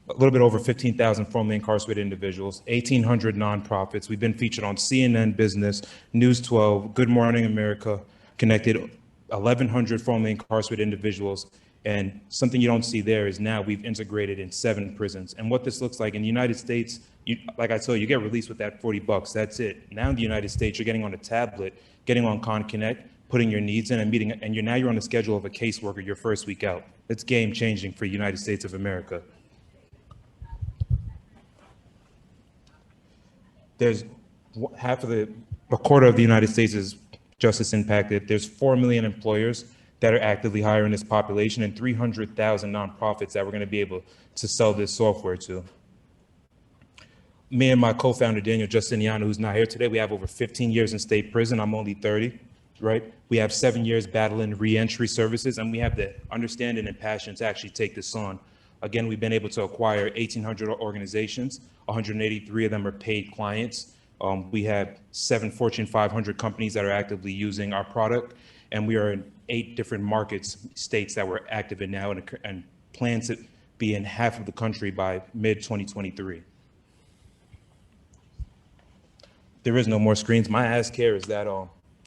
a little bit over 15,000 formerly incarcerated individuals, 1,800 nonprofits. We've been featured on CNN Business, News 12, Good Morning America, connected 1,100 formerly incarcerated individuals. And something you don't see there is now we've integrated in 7 prisons. And what this looks like in the United States, like I told you, you get released with that $40. That's it. Now in the United States, you're getting on a tablet, getting on ConConnect, putting your needs in and meeting, and now you're on the schedule of a caseworker your first week out. It's game changing for the United States of America. There's a quarter of the United States is justice impacted. There's 4 million employers that are actively hiring this population and 300,000 nonprofits that we're going to be able to sell this software to. Me and my co-founder, Daniel Justiniano, who's not here today, we have over 15 years in state prison. I'm only 30, right? We have 7 years battling reentry services, and we have the understanding and passion to actually take this on. Again, we've been able to acquire 1,800 organizations. 183 of them are paid clients. We have 7 Fortune 500 companies that are actively using our product, and we are in 8 different states that we're active in now, and plan to be in half of the country by mid-2023. There is no more screens. My ask here is that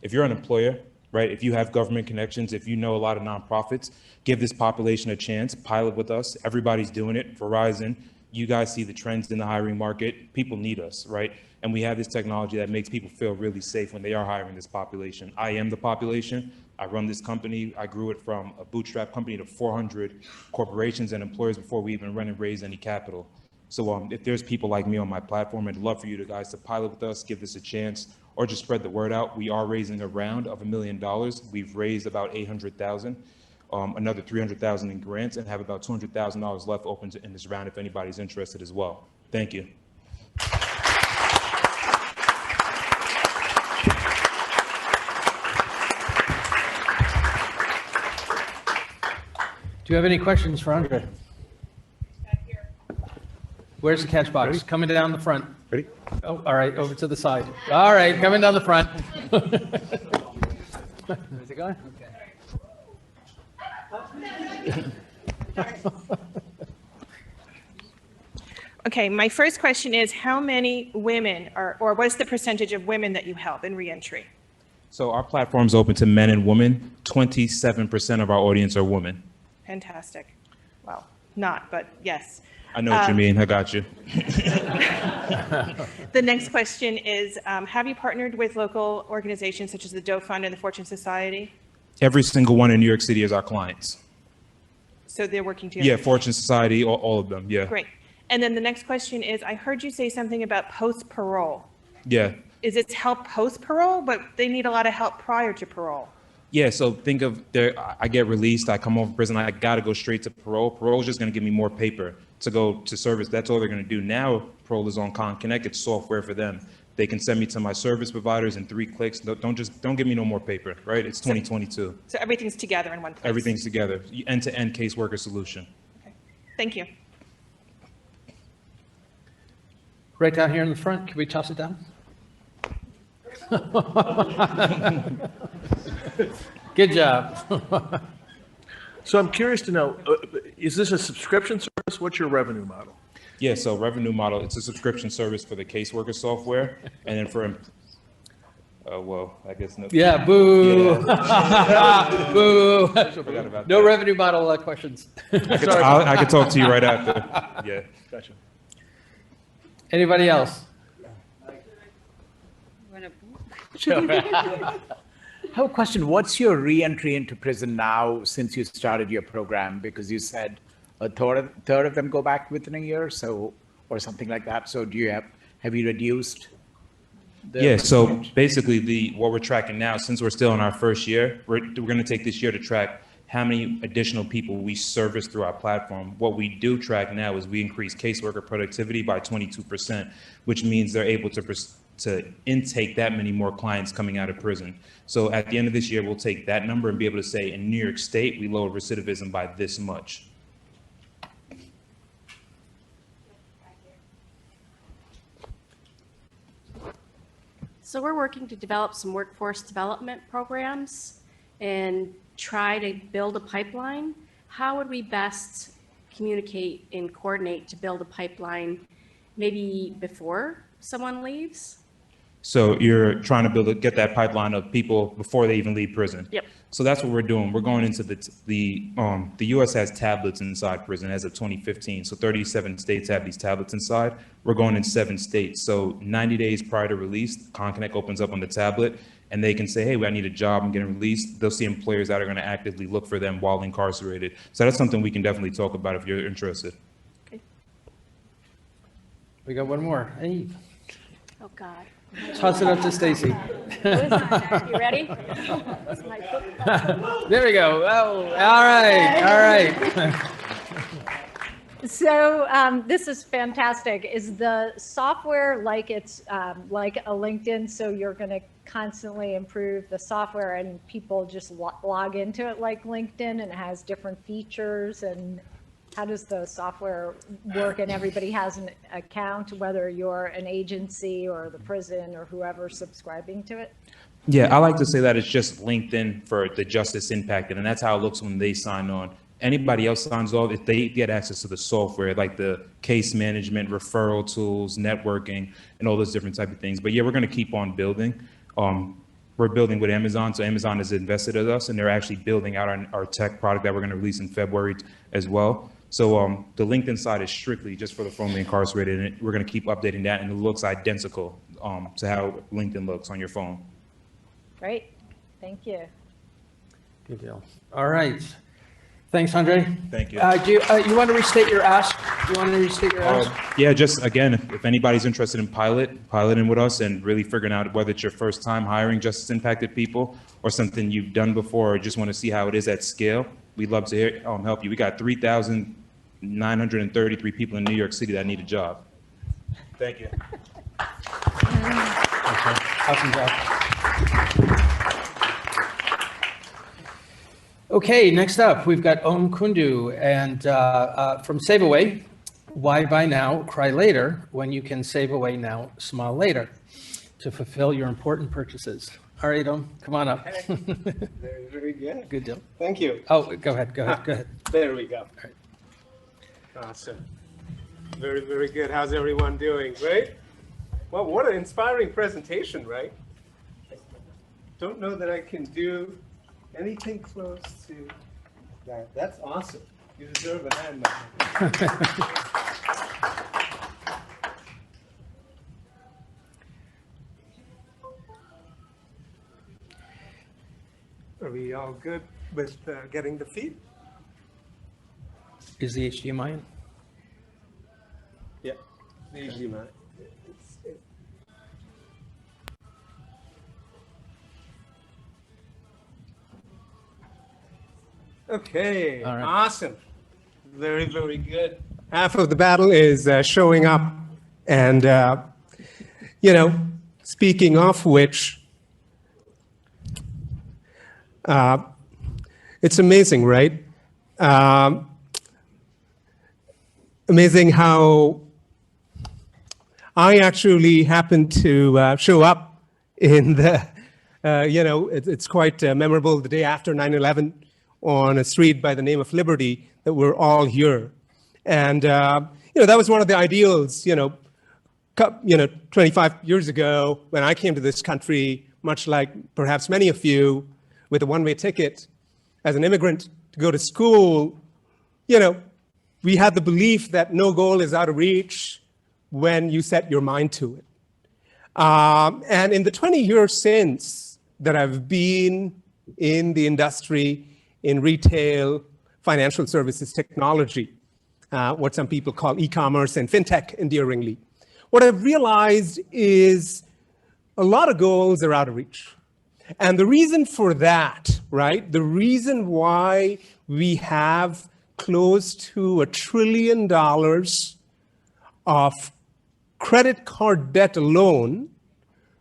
if you're an employer, right, if you have government connections, if you know a lot of nonprofits, give this population a chance, pilot with us. Everybody's doing it. Verizon, you guys see the trends in the hiring market. People need us, right? And we have this technology that makes people feel really safe when they are hiring this population. I am the population. I run this company. I grew it from a bootstrap company to 400 corporations and employers before we even run and raise any capital. So if there's people like me on my platform, I'd love for you guys to pilot with us, give this a chance, or just spread the word out. We are raising a round of $1 million. We've raised about 800,000, another 300,000 in grants, and have about $200,000 left open in this round if anybody's interested as well. Thank you. Do you have any questions for Andre? Where's the catch box? Ready? Coming down the front. Ready? Oh, all right, over to the side. All right, coming down the front. Is it going? Okay. Okay, my first question is how many women or what's the percentage of women that you help in reentry? So our platform's open to men and women. 27% of our audience are women. Fantastic. Well, not, but yes. I know what you mean. I got you. The next question is, have you partnered with local organizations such as the Doe Fund and the Fortune Society? Every single one in New York City is our clients. So they're working together? Yeah, Fortune Society, all of them, yeah. Great. And then the next question is, I heard you say something about post-parole. Yeah. Is it help post-parole, but they need a lot of help prior to parole? Yeah, so think of, I get released, I come home from prison, I got to go straight to parole. Parole is just going to give me more paper to go to service. That's all they're going to do. Now, parole is on ConConnect. It's software for them. They can send me to my service providers in 3 clicks. Don't give me no more paper, right? It's 2022. So everything's together in one place? Everything's together. End-to-end caseworker solution. Okay. Thank you. Right down here in the front. Can we toss it down? Good job. So I'm curious to know, is this a subscription service? What's your revenue model? Yeah, so revenue model, it's a subscription service for the caseworker software. And then Well, I guess no. Yeah, boo. Yeah. Boo. Forgot about No that. revenue model questions. I can talk to you right after. Yeah. Gotcha. Anybody else? I have a question. What's your re-entry into prison now since you started your program? Because you said a third of them go back within a year, so, or something like that. So have you reduced? Yeah, so basically what we're tracking now, since we're still in our first year, we're going to take this year to track how many additional people we service through our platform. What we do track now is we increase caseworker productivity by 22%, which means they're able to intake that many more clients coming out of prison. So at the end of this year, we'll take that number and be able to say in New York State, we lowered recidivism by this much. So we're working to develop some workforce development programs and try to build a pipeline. How would we best communicate and coordinate to build a pipeline maybe before someone leaves? So you're trying to get that pipeline of people before they even leave prison. Yep. So that's what we're doing. We're going into the U.S. has tablets inside prison as of 2015. So 37 states have these tablets inside. We're going in 7 states. So 90 days prior to release, ConConnect opens up on the tablet and they can say, hey, I need a job, I'm getting released. They'll see employers that are going to actively look for them while incarcerated. So that's something we can definitely talk about if you're interested. Okay. We got one more. Hey, Oh, God. toss it up to Stacy. You ready? There we go. Oh, all right. So this is fantastic. Is the software like it's like a LinkedIn? So you're going to constantly improve the software and people just log into it like LinkedIn and it has different features? And how does the software work? And everybody has an account, whether you're an agency or the prison or whoever's subscribing to it? Yeah, I like to say that it's just LinkedIn for the justice impacted, and that's how it looks when they sign on. Anybody else signs off, if they get access to the software, like the case management, referral tools, networking, and all those different type of things. But yeah, we're going to keep on building. We're building with Amazon, so Amazon has invested in us, and they're actually building out our tech product that we're going to release in February as well. So the LinkedIn side is strictly just for the formerly incarcerated, and we're going to keep updating that, and it looks identical to how LinkedIn looks on your phone. Great. Thank you. Good deal. All right. Thanks, Andre. Thank you. Do you want to restate your ask? You want to restate your ask? Yeah, just again, if anybody's interested in piloting with us and really figuring out whether it's your first time hiring justice impacted people or something you've done before or just want to see how it is at scale, we'd love to help you. We got 3,933 people in New York City that need a job. Thank you. Awesome job. Okay, next up, we've got Om Kundu and from Save Away. Why buy now, cry later, when you can save away now, smile later, to fulfill your important purchases. All right, Om, come on up. Very, very good. Good deal. Thank you. Oh, go ahead. There we go. All right. Awesome. Very, very good. How's everyone doing? Great? Well, what an inspiring presentation, right? Don't know that I can do anything close to that. That's awesome. You deserve a hand, man. Are we all good with getting the feed? Is the HDMI in? Yeah, the HDMI. Okay, all right. Awesome. Very, very good. Half of the battle is showing up. And, speaking of which, it's amazing, right? Amazing how I actually happened to show up in the, it's quite memorable, the day after 9/11 on a street by the name of Liberty, that we're all here. And, that was one of the ideals, 25 years ago when I came to this country, much like perhaps many of you with a one-way ticket as an immigrant to go to school, we have the belief that no goal is out of reach when you set your mind to it. And in the 20 years since that I've been in the industry, in retail, financial services, technology, what some people call e-commerce and fintech endearingly, what I've realized is a lot of goals are out of reach. And the reason for that, right, the reason why we have close to $1 trillion of credit card debt alone,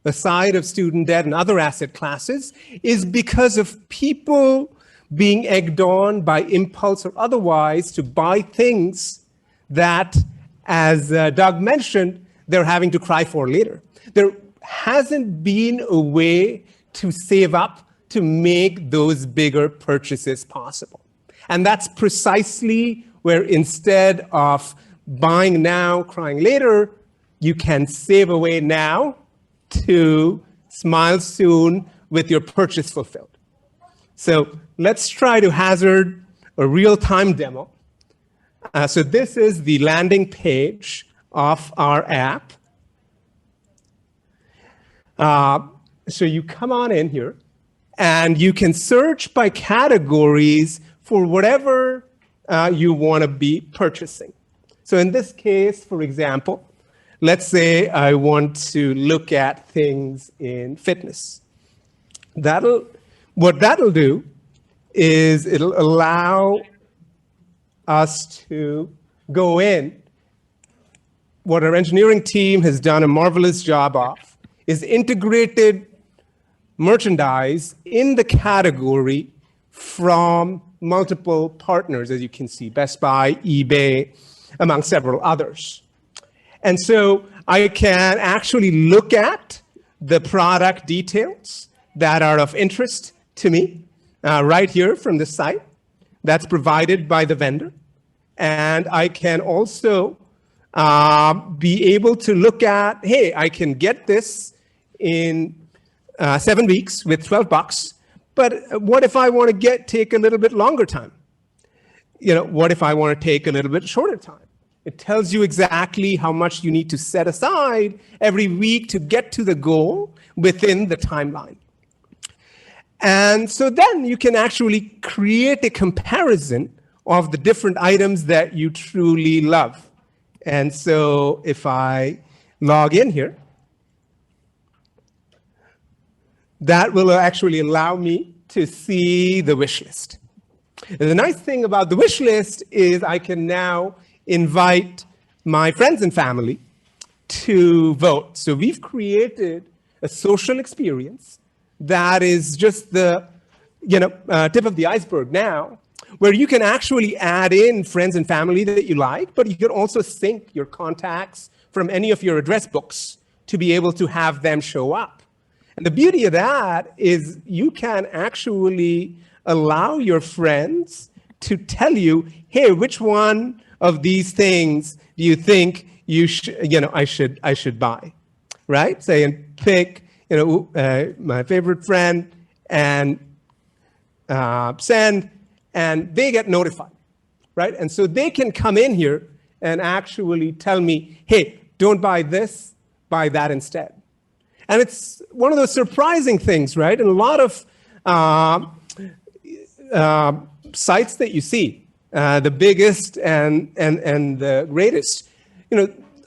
aside of student debt and other asset classes, is because of people being egged on by impulse or otherwise to buy things that, as Doug mentioned, they're having to cry for later. There hasn't been a way to save up to make those bigger purchases possible. And that's precisely where, instead of buying now, crying later, you can save away now to smile soon with your purchase fulfilled. So let's try to hazard a real-time demo. So this is the landing page of our app. So you come on in here, and you can search by categories for whatever you want to be purchasing. So in this case, for example, let's say I want to look at things in fitness. What that'll do is it'll allow us to go in. What our engineering team has done a marvelous job of is integrated merchandise in the category from multiple partners, as you can see, Best Buy, eBay, among several others. And so I can actually look at the product details that are of interest to me right here from the site that's provided by the vendor. And I can also be able to look at, hey, I can get this in 7 weeks with $12, but what if I want to take a little bit longer time? What if I want to take a little bit shorter time? It tells you exactly how much you need to set aside every week to get to the goal within the timeline. And so then you can actually create a comparison of the different items that you truly love. And so if I log in here, that will actually allow me to see the wish list. And the nice thing about the wish list is I can now invite my friends and family to vote. So we've created a social experience that is just the tip of the iceberg now, where you can actually add in friends and family that you like, but you can also sync your contacts from any of your address books to be able to have them show up. And the beauty of that is you can actually allow your friends to tell you, hey, which one of these things do you think I should buy, right? Say and pick, my favorite friend and send, and they get notified, right? And so they can come in here and actually tell me, hey, don't buy this, buy that instead. And it's one of those surprising things, right? And a lot of sites that you see, the biggest and the greatest,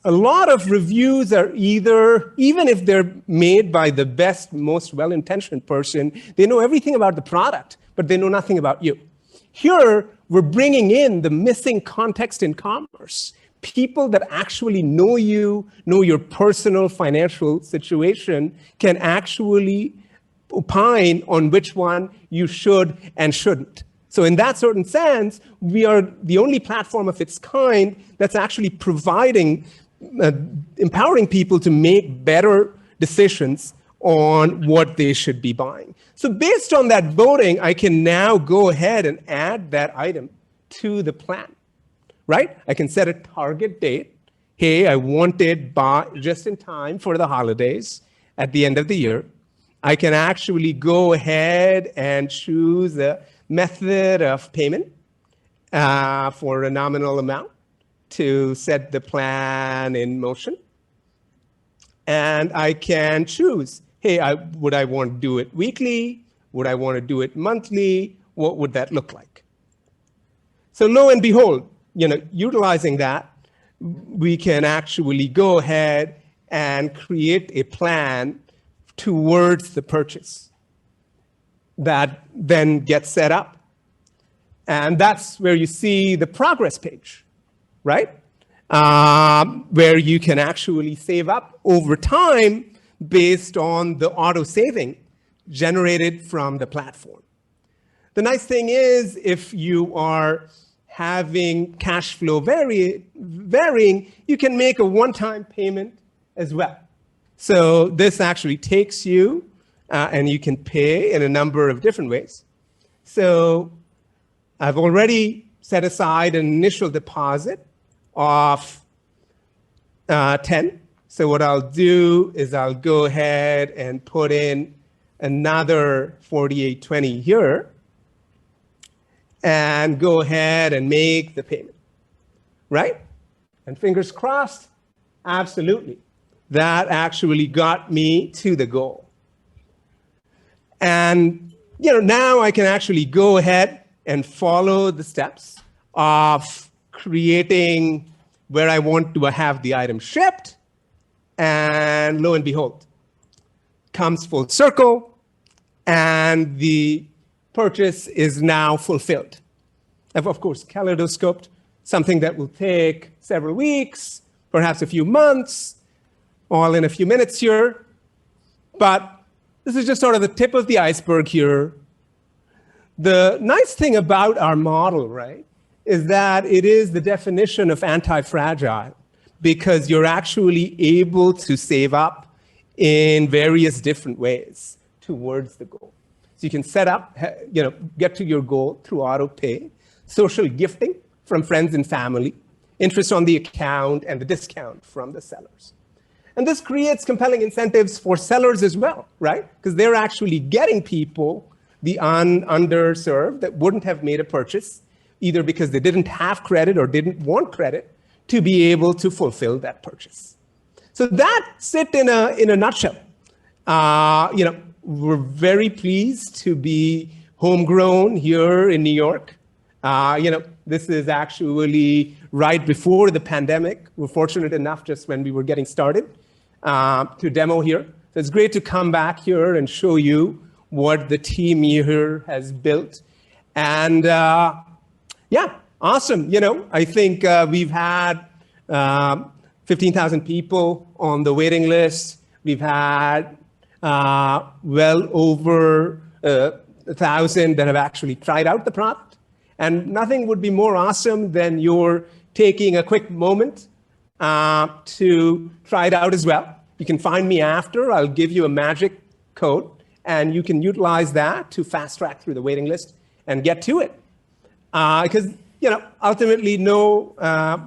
a lot of reviews are either, even if they're made by the best, most well-intentioned person, they know everything about the product, but they know nothing about you. Here, we're bringing in the missing context in commerce. People that actually know you, know your personal financial situation, can actually opine on which one you should and shouldn't. So in that certain sense, we are the only platform of its kind that's actually providing, empowering people to make better decisions on what they should be buying. So based on that voting, I can now go ahead and add that item to the plan, right? I can set a target date. Hey, I want it just in time for the holidays at the end of the year. I can actually go ahead and choose a method of payment for a nominal amount to set the plan in motion. And I can choose, hey, would I want to do it weekly? Would I want to do it monthly? What would that look like? So lo and behold, utilizing that, we can actually go ahead and create a plan towards the purchase that then gets set up. And that's where you see the progress page, right? Where you can actually save up over time based on the auto saving generated from the platform. The nice thing is, if you are having cash flow varying, you can make a one-time payment as well. So this actually takes you, and you can pay in a number of different ways. So I've already set aside an initial deposit of 10. So what I'll do is I'll go ahead and put in another 4820 here and go ahead and make the payment, right? And fingers crossed, absolutely. That actually got me to the goal. And now I can actually go ahead and follow the steps of creating where I want to have the item shipped. And lo and behold, comes full circle, and the purchase is now fulfilled. I've, of course, kaleidoscoped something that will take several weeks, perhaps a few months, all in a few minutes here. But this is just sort of the tip of the iceberg here. The nice thing about our model, right, is that it is the definition of anti-fragile, because you're actually able to save up in various different ways towards the goal. So you can set up, get to your goal through auto pay, social gifting from friends and family, interest on the account, and the discount from the sellers. And this creates compelling incentives for sellers as well, right? Because they're actually getting people, the underserved, that wouldn't have made a purchase, either because they didn't have credit or didn't want credit, to be able to fulfill that purchase. So that's it in a nutshell. We're very pleased to be homegrown here in New York. This is actually right before the pandemic. We're fortunate enough just when we were getting started to demo here. So it's great to come back here and show you what the team here has built. And yeah, awesome. I think we've had 15,000 people on the waiting list. We've had well over 1,000 that have actually tried out the product. And nothing would be more awesome than you're taking a quick moment to try it out as well. You can find me after. I'll give you a magic code, and you can utilize that to fast track through the waiting list and get to it. Because ultimately, no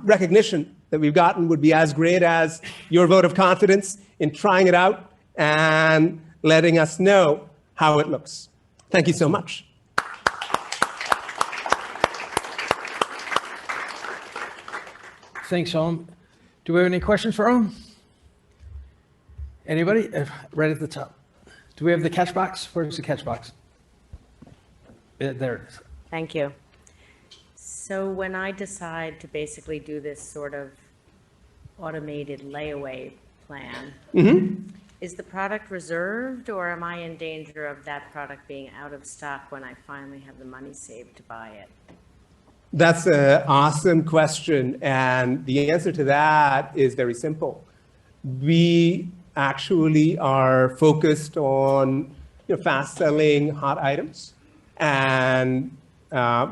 recognition that we've gotten would be as great as your vote of confidence in trying it out and letting us know how it looks. Thank you so much. Thanks, Om. Do we have any questions for Om? Anybody? Right at the top. Do we have the catch box? Where's the catch box? There it is. Thank you. So when I decide to basically do this sort of automated layaway plan, is the product reserved, or am I in danger of that product being out of stock when I finally have the money saved to buy it? That's an awesome question. And the answer to that is very simple. We actually are focused on fast selling hot items. And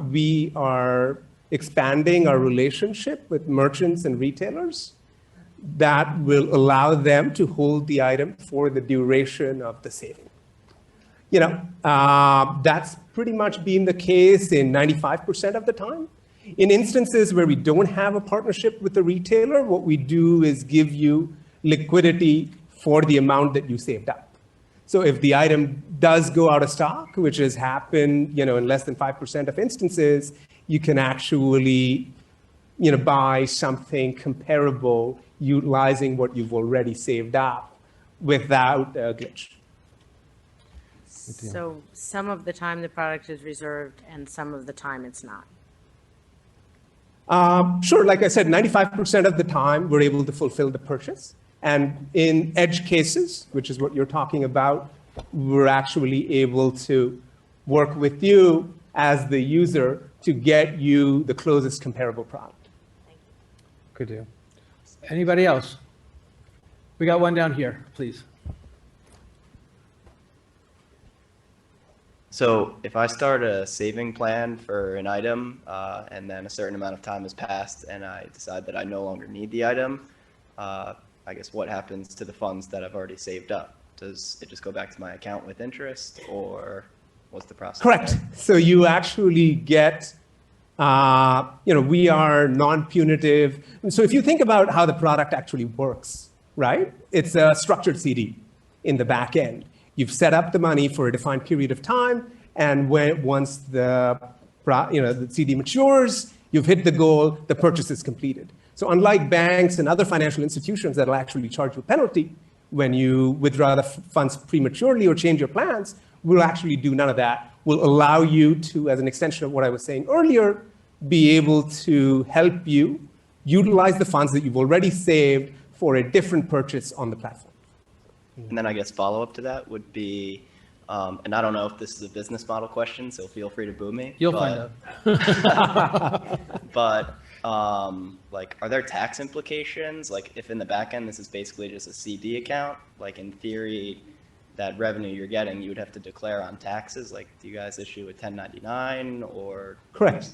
we are expanding our relationship with merchants and retailers that will allow them to hold the item for the duration of the saving. That's pretty much been the case in 95% of the time. In instances where we don't have a partnership with the retailer, what we do is give you liquidity for the amount that you saved up. So if the item does go out of stock, which has happened, in less than 5% of instances, you can actually, buy something comparable utilizing what you've already saved up without a glitch. So some of the time the product is reserved and some of the time it's not. Sure, like I said, 95% of the time we're able to fulfill the purchase. And in edge cases, which is what you're talking about, we're actually able to work with you as the user to get you the closest comparable product. Good deal. Anybody else? We got one down here, please. So if I start a saving plan for an item and then a certain amount of time has passed and I decide that I no longer need the item, I guess what happens to the funds that I've already saved up? Does it just go back to my account with interest, or what's the process? Correct. there? So you actually get, we are non-punitive. So if you think about how the product actually works, right? It's a structured CD in the back end. You've set up the money for a defined period of time, and once the CD matures, you've hit the goal, the purchase is completed. So unlike banks and other financial institutions that will actually charge you a penalty when you withdraw the funds prematurely or change your plans, we'll actually do none of that. We'll allow you to, as an extension of what I was saying earlier, be able to help you utilize the funds that you've already saved for a different purchase on the platform. And then I guess follow-up to that would be, and I don't know if this is a business model question, so feel free to boo me. You'll find out. But like, are there tax implications? Like, if in the back end this is basically just a CD account, like in theory, that revenue you're getting, you would have to declare on taxes. Like, do you guys issue a 1099 or? Correct.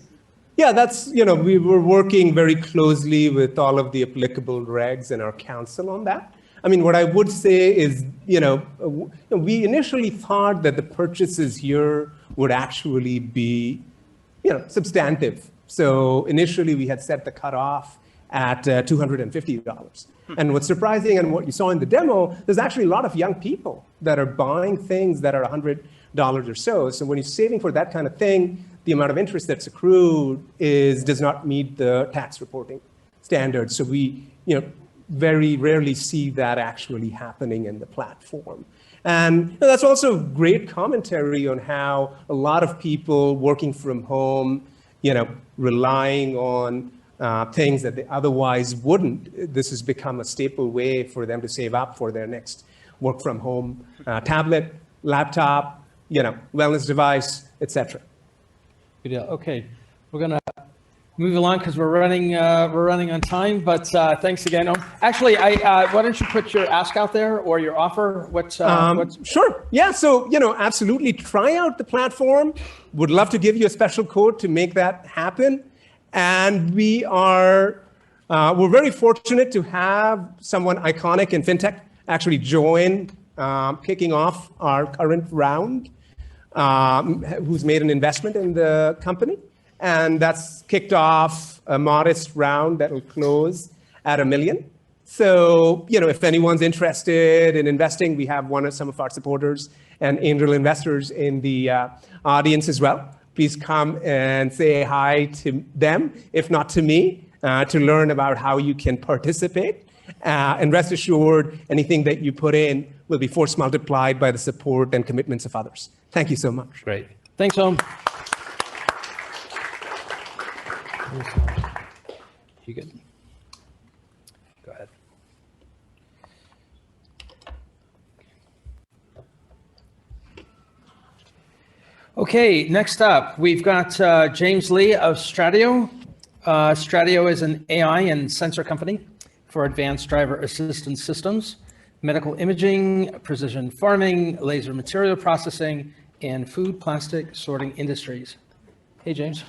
Yeah, that's, we were working very closely with all of the applicable regs and our counsel on that. I mean, what I would say is, we initially thought that the purchases here would actually be, substantive. So initially we had set the cutoff at $250. And what's surprising and what you saw in the demo, there's actually a lot of young people that are buying things that are $100 or so. So when you're saving for that kind of thing, the amount of interest that's accrued does not meet the tax reporting standards. So we, very rarely see that actually happening in the platform. And that's also great commentary on how a lot of people working from home, relying on things that they otherwise wouldn't. This has become a staple way for them to save up for their next work from home tablet, laptop, wellness device, etc. Good deal. Okay, we're gonna move along because we're running on time. But thanks again. Actually, why don't you put your ask out there or your offer? What's Sure. Yeah. So absolutely try out the platform. Would love to give you a special code to make that happen. And we're very fortunate to have someone iconic in fintech actually join, kicking off our current round, who's made an investment in the company. And that's kicked off a modest round that will close at $1 million. So, if anyone's interested in investing, we have some of our supporters and angel investors in the audience as well. Please come and say hi to them, if not to me, to learn about how you can participate. And rest assured, anything that you put in will be force multiplied by the support and commitments of others. Thank you so much. Great. Thanks, Om. You good? Go ahead. Okay, next up, we've got James Lee of Stratio. Stratio is an AI and sensor company for advanced driver assistance systems, medical imaging, precision farming, laser material processing, and food plastic sorting industries. Hey, James.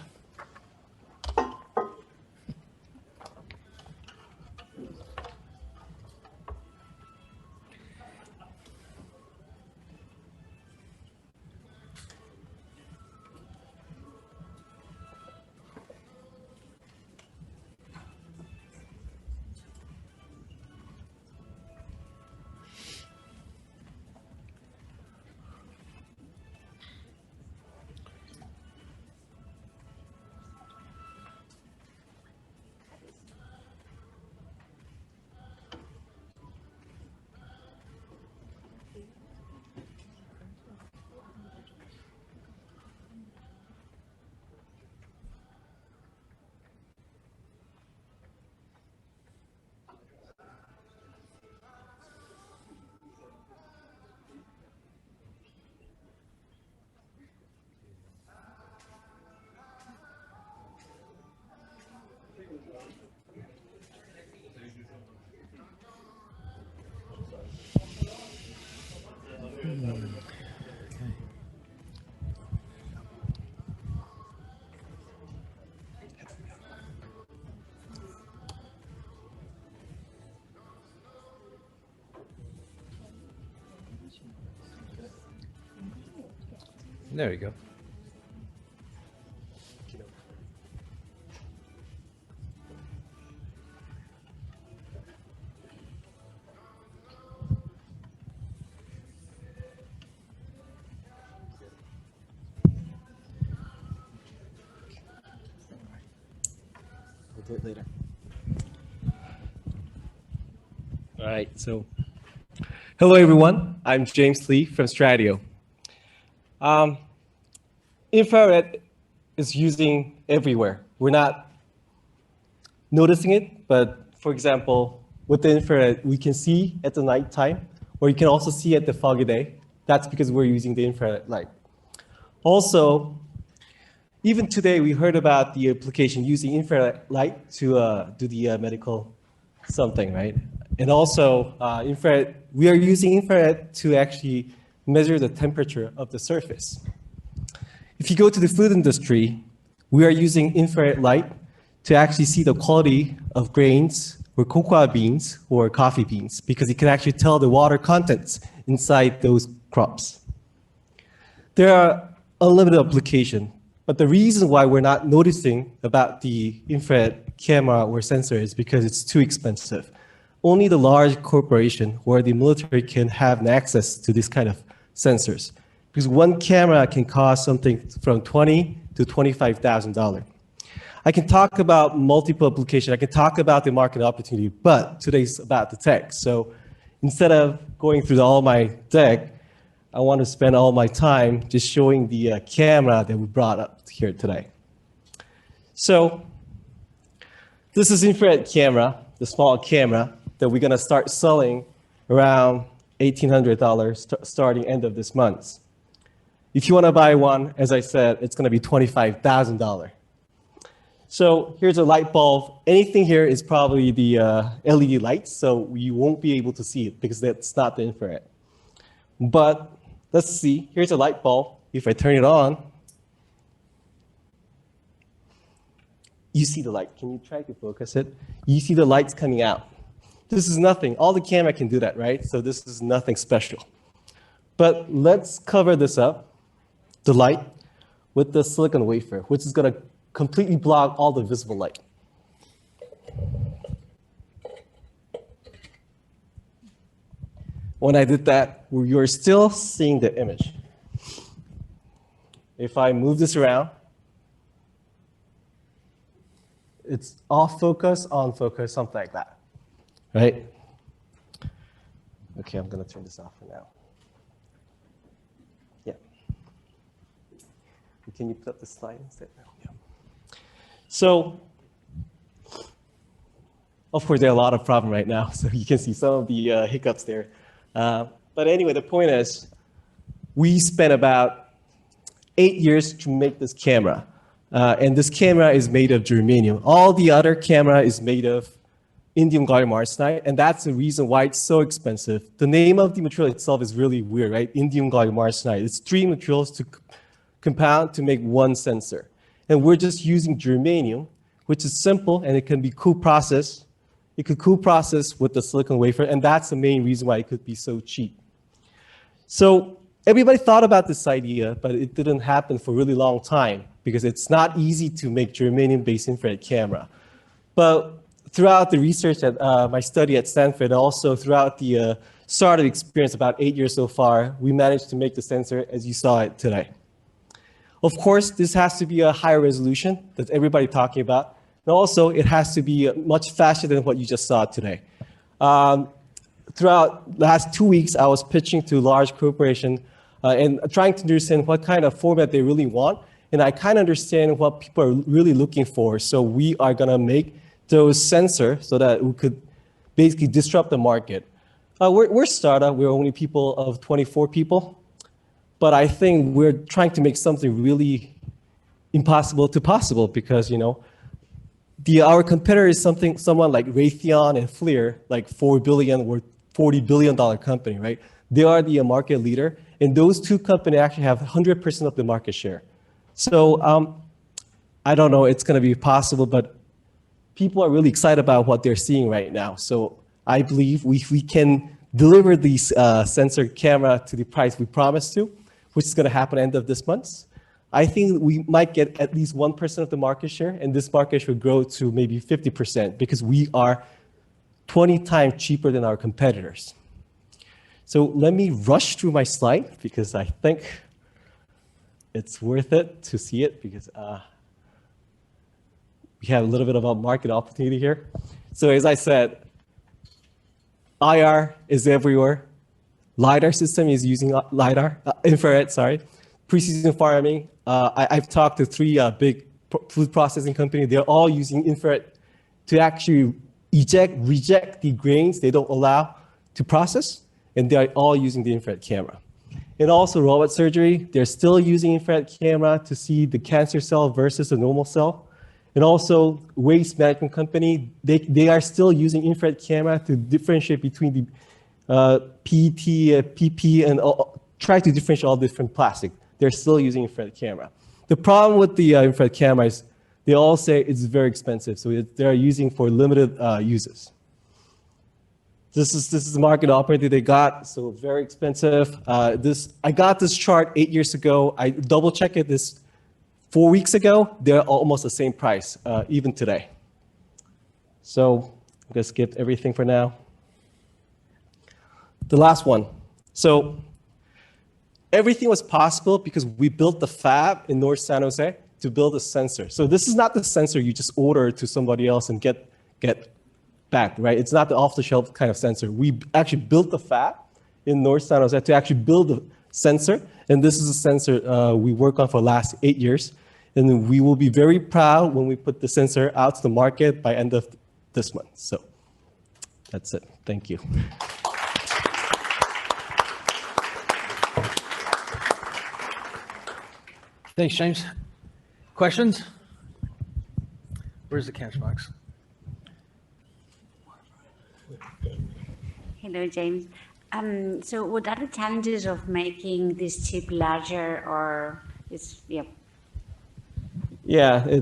There you go. We'll do it later. All right, so hello everyone. I'm James Lee from Stradio. Infrared is using everywhere. We're not noticing it, but for example, with the infrared, we can see at the nighttime, or you can also see at the foggy day. That's because we're using the infrared light. Also, even today, we heard about the application using infrared light to do the medical something, right? And also, infrared, we are using infrared to actually measure the temperature of the surface. If you go to the food industry, we are using infrared light to actually see the quality of grains or cocoa beans or coffee beans, because it can actually tell the water contents inside those crops. There are unlimited applications, but the reason why we're not noticing about the infrared camera or sensor is because it's too expensive. Only the large corporation or the military can have access to this kind of sensors, because one camera can cost something from $20,000 to $25,000. I can talk about multiple applications. I can talk about the market opportunity, but today's about the tech. So instead of going through all my deck, I want to spend all my time just showing the camera that we brought up here today. So this is infrared camera, the small camera that we're going to start selling around $1,800 starting end of this month. If you want to buy one, as I said, it's going to be $25,000. So here's a light bulb. Anything here is probably the LED lights, so you won't be able to see it because that's not the infrared. But let's see. Here's a light bulb. If I turn it on, you see the light. Can you try to focus it? You see the lights coming out. This is nothing. All the camera can do that, right? So this is nothing special. But let's cover this up, the light, with the silicon wafer, which is going to completely block all the visible light. When I did that, you're still seeing the image. If I move this around, it's off focus, on focus, something like that, right? Okay, I'm going to turn this off for now. Yeah. Can you put up the slide instead? Yeah. So, of course, there are a lot of problems right now, so you can see some of the hiccups there. But anyway, the point is, we spent about 8 years to make this camera. And this camera is made of germanium. All the other camera is made of indium gallium arsenide, and that's the reason why it's so expensive. The name of the material itself is really weird, right? Indium gallium arsenide. It's 3 materials to compound to make one sensor. And we're just using germanium, which is simple, and it can be co-processed. It could co-process with the silicon wafer, and that's the main reason why it could be so cheap. So everybody thought about this idea, but it didn't happen for a really long time because it's not easy to make germanium-based infrared camera. But throughout the research at my study at Stanford, also throughout the startup experience, about 8 years so far, we managed to make the sensor as you saw it today. Of course, this has to be a higher resolution that everybody talking about. And also, it has to be much faster than what you just saw today. Throughout the last 2 weeks, I was pitching to large corporations and trying to understand what kind of format they really want. And I kind of understand what people are really looking for. So we are going to make those sensors so that we could basically disrupt the market. We're a startup. We're only people of 24 people. But I think we're trying to make something really impossible to possible because, you know, our competitor is someone like Raytheon and FLIR, like $4 billion or $40 billion company, right? They are the market leader, and those two companies actually have 100% of the market share. So I don't know it's going to be possible, but people are really excited about what they're seeing right now. So I believe we can deliver these sensor camera to the price we promised to. which is going to happen end of this month. I think we might get at least 1% of the market share, and this market share will grow to maybe 50% because we are 20 times cheaper than our competitors. So let me rush through my slide because I think it's worth it to see it because we have a little bit of a market opportunity here. So as I said, IR is everywhere. LiDAR system is using infrared, sorry. Precision farming, I've talked to 3 big food processing companies. They're all using infrared to actually reject the grains they don't allow to process, and they're all using the infrared camera. And also robot surgery, they're still using infrared camera to see the cancer cell versus the normal cell. And also waste management company, they are still using infrared camera to differentiate between the PET, PP, and try to differentiate all different plastic. They're still using infrared camera. The problem with the infrared camera is they all say it's very expensive, so they're using for limited uses. This is the market opportunity they got, so very expensive. I got this chart 8 years ago. I double-checked it this 4 weeks ago. They're almost the same price, even today. So I'm going to skip everything for now. The last one. So everything was possible because we built the fab in North San Jose to build a sensor. So this is not the sensor you just order to somebody else and get back, right? It's not the off-the-shelf kind of sensor. We actually built the fab in North San Jose to actually build the sensor. And this is a sensor we worked on for the last 8 years. And we will be very proud when we put the sensor out to the market by end of this month. So that's it. Thank you. Thanks, James. Questions? Where's the catch box? Hello, James. So what are the challenges of making this chip larger or Yeah,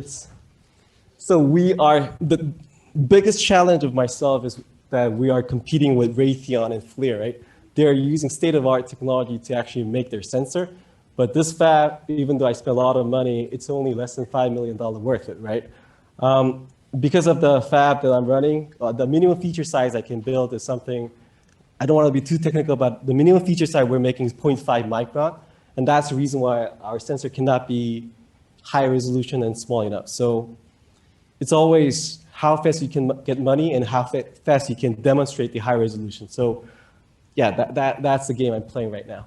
so we are, the biggest challenge of myself is that we are competing with Raytheon and FLIR, right? They're using state-of-the-art technology to actually make their sensor. But this fab, even though I spent a lot of money, it's only less than $5 million worth it, right? Because of the fab that I'm running, the minimum feature size I can build is something, I don't want to be too technical, but the minimum feature size we're making is 0.5 micron. And that's the reason why our sensor cannot be high resolution and small enough. So it's always how fast you can get money and how fast you can demonstrate the high resolution. So yeah, that's the game I'm playing right now.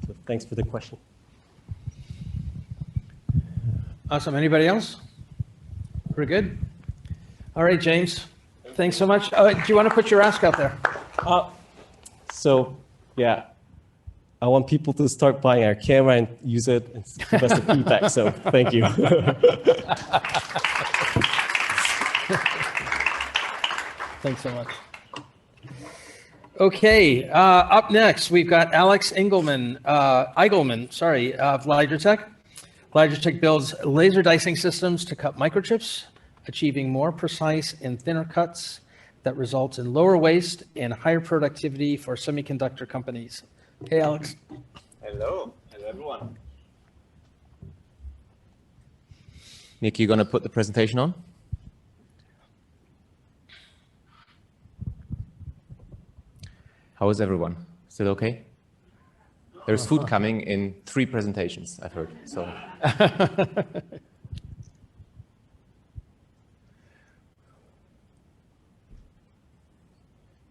So thanks for the question. Awesome. Anybody else? We're good? All right, James. Thanks so much. Do you want to put your ask out there? So yeah, I want people to start buying our camera and use it and give us the feedback. So thank you. Thanks so much. Okay, up next, we've got Alex Eigelman, of Lydratech. Lydratech builds laser dicing systems to cut microchips, achieving more precise and thinner cuts that results in lower waste and higher productivity for semiconductor companies. Hey, Alex. Hello. Hello, everyone. Nick, you going to put the presentation on? How is everyone? Still okay? There's food coming in 3 presentations, I've heard. So.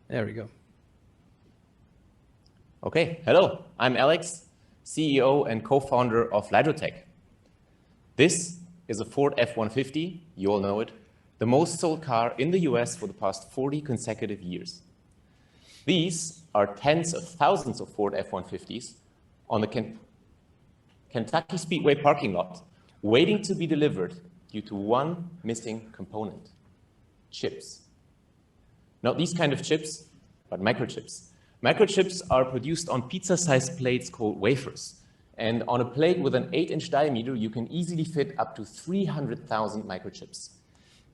There we go. Okay, hello. I'm Alex, CEO and co-founder of Lydratech. This is a Ford F-150, you all know it, the most sold car in the US for the past 40 consecutive years. These are tens of thousands of Ford F-150s on the Kentucky Speedway parking lot, waiting to be delivered due to one missing component: chips. Not these kind of chips, but microchips. Microchips are produced on pizza-sized plates called wafers. And on a plate with an 8-inch diameter, you can easily fit up to 300,000 microchips.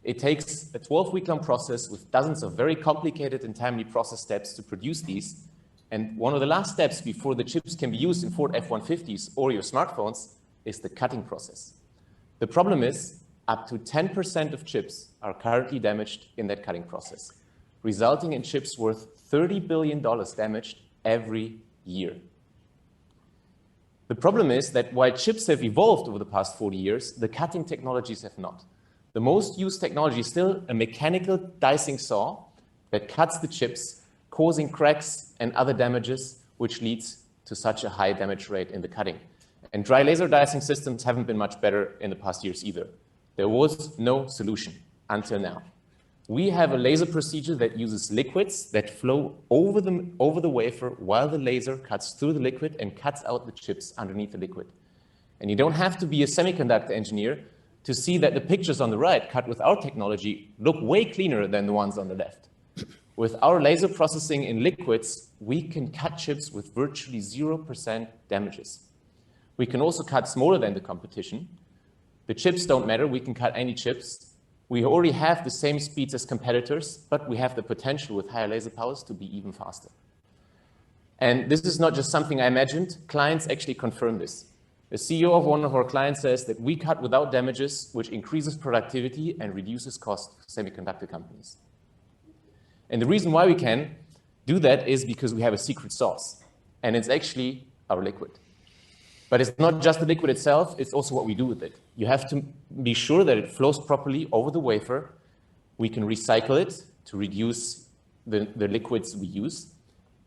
It takes a 12-week-long process with dozens of very complicated and timely process steps to produce these, And one of the last steps before the chips can be used in Ford F-150s or your smartphones is the cutting process. The problem is up to 10% of chips are currently damaged in that cutting process, resulting in chips worth $30 billion damaged every year. The problem is that while chips have evolved over the past 40 years, the cutting technologies have not. The most used technology is still a mechanical dicing saw that cuts the chips, causing cracks and other damages, which leads to such a high damage rate in the cutting. And dry laser dicing systems haven't been much better in the past years either. There was no solution until now. We have a laser procedure that uses liquids that flow over the wafer while the laser cuts through the liquid and cuts out the chips underneath the liquid. And you don't have to be a semiconductor engineer to see that the pictures on the right, cut with our technology, look way cleaner than the ones on the left. With our laser processing in liquids, we can cut chips with virtually 0% damages. We can also cut smaller than the competition. The chips don't matter, we can cut any chips. We already have the same speeds as competitors, but we have the potential with higher laser powers to be even faster. And this is not just something I imagined, clients actually confirm this. The CEO of one of our clients says that we cut without damages, which increases productivity and reduces cost for semiconductor companies. And the reason why we can do that is because we have a secret sauce, and it's actually our liquid. But it's not just the liquid itself, it's also what we do with it. You have to be sure that it flows properly over the wafer. We can recycle it to reduce the liquids we use.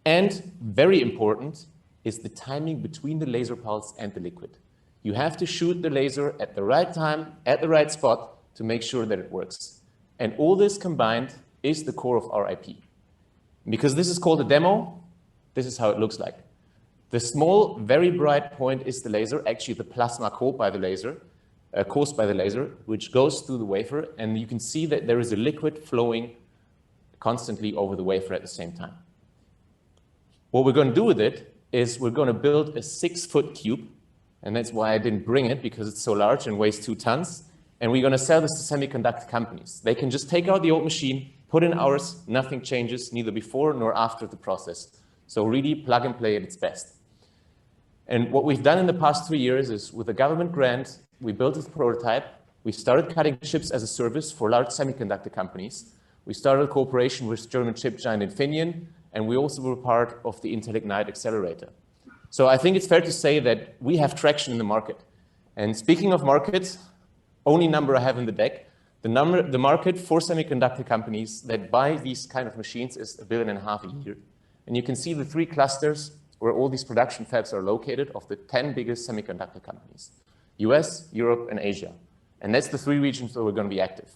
And very important is the timing between the laser pulse and the liquid. You have to shoot the laser at the right time, at the right spot to make sure that it works. And all this combined is the core of our IP. Because this is called a demo, this is how it looks like. The small, very bright point is the laser, actually the plasma caused by the laser, which goes through the wafer, and you can see that there is a liquid flowing constantly over the wafer at the same time. What we're going to do with it is we're going to build a 6-foot cube, and that's why I didn't bring it, because it's so large and weighs 2 tons, and we're going to sell this to semiconductor companies. They can just take out the old machine, put in ours, nothing changes, neither before nor after the process. So really plug and play at its best. And what we've done in the past 3 years is, with a government grant, we built a prototype. We started cutting chips as a service for large semiconductor companies. We started a cooperation with German chip giant Infineon, and we also were part of the Intel Ignite Accelerator. So I think it's fair to say that we have traction in the market. And speaking of markets, only number I have in the deck, the market for semiconductor companies that buy these kind of machines is $1.5 billion a year. And you can see the 3 clusters where all these production fabs are located of the 10 biggest semiconductor companies: US, Europe, and Asia. And that's the 3 regions where we're going to be active.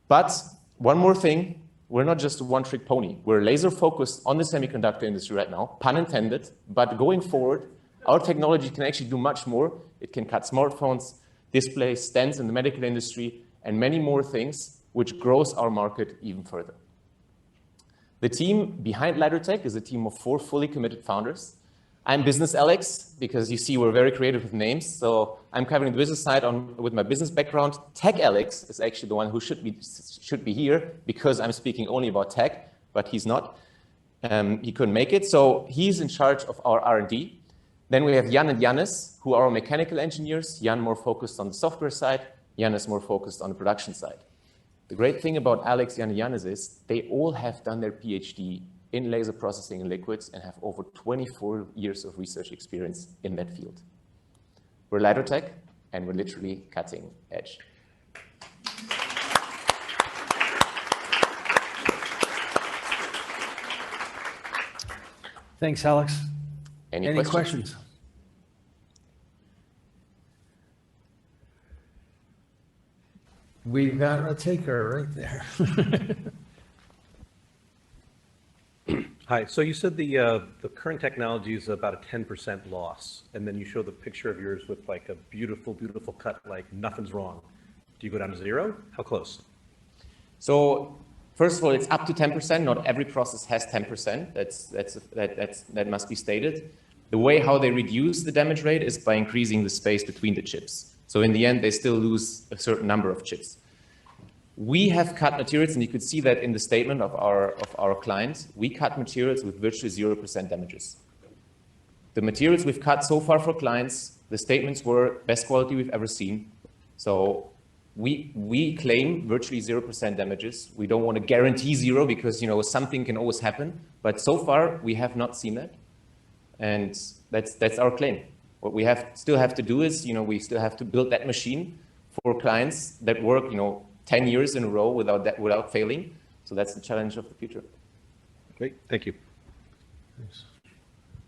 But one more thing, we're not just a one-trick pony. We're laser focused on the semiconductor industry right now, pun intended, but going forward, our technology can actually do much more. It can cut smartphones, displays, stents in the medical industry, and many more things, which grows our market even further. The team behind LiDAR is a team of 4 fully committed founders. I'm Business Alex, because you see we're very creative with names. So I'm covering the business side with my business background. Tech Alex is actually the one who should be here, because I'm speaking only about tech, but he's not. He couldn't make it. So he's in charge of our R&D. Then we have Jan and Jannis, who are our mechanical engineers. Jan more focused on the software side. Jannis more focused on the production side. The great thing about Alex, Jan, and Jannis is they all have done their PhD in laser processing in liquids and have over 24 years of research experience in that field. We're LiDAR, and we're literally cutting edge. Thanks, Alex. Any questions? We've got a taker right there. Hi, so you said the current technology is about a 10% loss, and then you show the picture of yours with like a beautiful, beautiful cut, like nothing's wrong. Do you go down to 0? How close? So first of all, it's up to 10%. Not every process has 10%. That must be stated. The way how they reduce the damage rate is by increasing the space between the chips. So in the end, they still lose a certain number of chips. We have cut materials, and you could see that in the statement of our clients. We cut materials with virtually 0% damages. The materials we've cut so far for clients, the statements were best quality we've ever seen. So we claim virtually 0% damages. We don't want to guarantee zero because, you know, something can always happen. But so far, we have not seen that. And that's our claim. What we still have to do is, you know, we still have to build that machine for clients that work, you know, 10 years in a row without failing. So that's the challenge of the future. Great, thank you.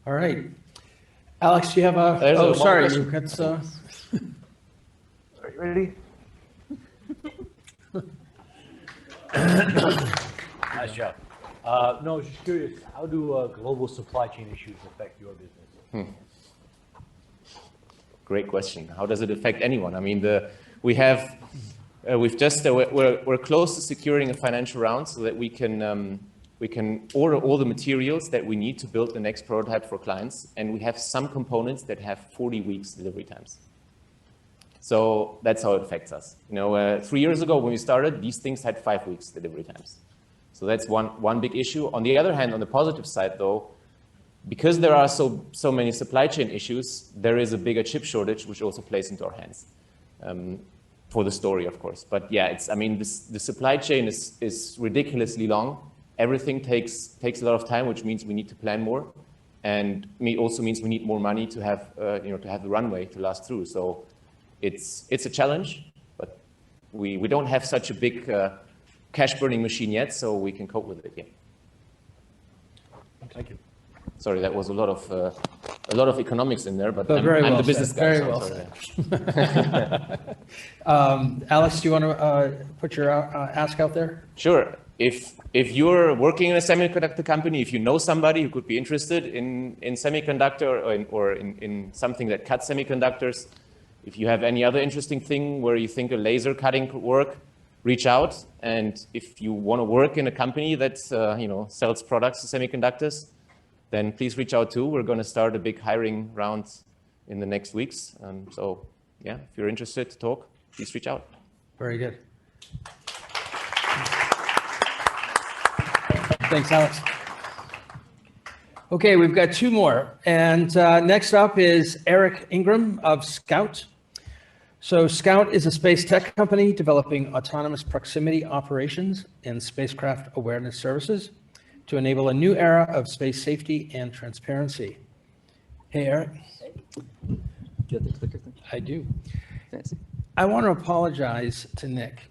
All right. Alex, do you have a, There's oh, one sorry. question. Are you ready? Nice job. No, I was just curious, how do global supply chain issues affect your business? Great question. How does it affect anyone? I mean, we're close to securing a financial round so that we can order all the materials that we need to build the next prototype for clients. And we have some components that have 40 weeks delivery times. So that's how it affects us. You know, 3 years ago when we started, these things had 5 weeks delivery times. So that's one big issue. On the other hand, on the positive side though, because there are so many supply chain issues, there is a bigger chip shortage, which also plays into our hands. For the story, of course. But yeah, the supply chain is ridiculously long. Everything takes a lot of time, which means we need to plan more. And it also means we need more money to have, to have the runway to last through. So it's a challenge, but we don't have such a big cash burning machine yet, so we can cope with it, yeah. Thank you. Sorry, that was a lot of economics in there, but very I'm well the business said. guy. Very so well sorry. said. Alex, do you want to put your ask out there? Sure. If you're working in a semiconductor company, if you know somebody who could be interested in semiconductor or in something that cuts semiconductors, if you have any other interesting thing where you think a laser cutting could work, reach out. And if you want to work in a company that sells products to semiconductors, then please reach out too. We're going to start a big hiring round in the next weeks. So yeah, if you're interested to talk, please reach out. Very good. Thanks, Alex. Okay, we've got two more. And next up is Eric Ingram of Scout. So Scout is a space tech company developing autonomous proximity operations and spacecraft awareness services to enable a new era of space safety and transparency. Hey, Eric. Do you have the clicker thing? I do. Fancy. I want to apologize to Nick.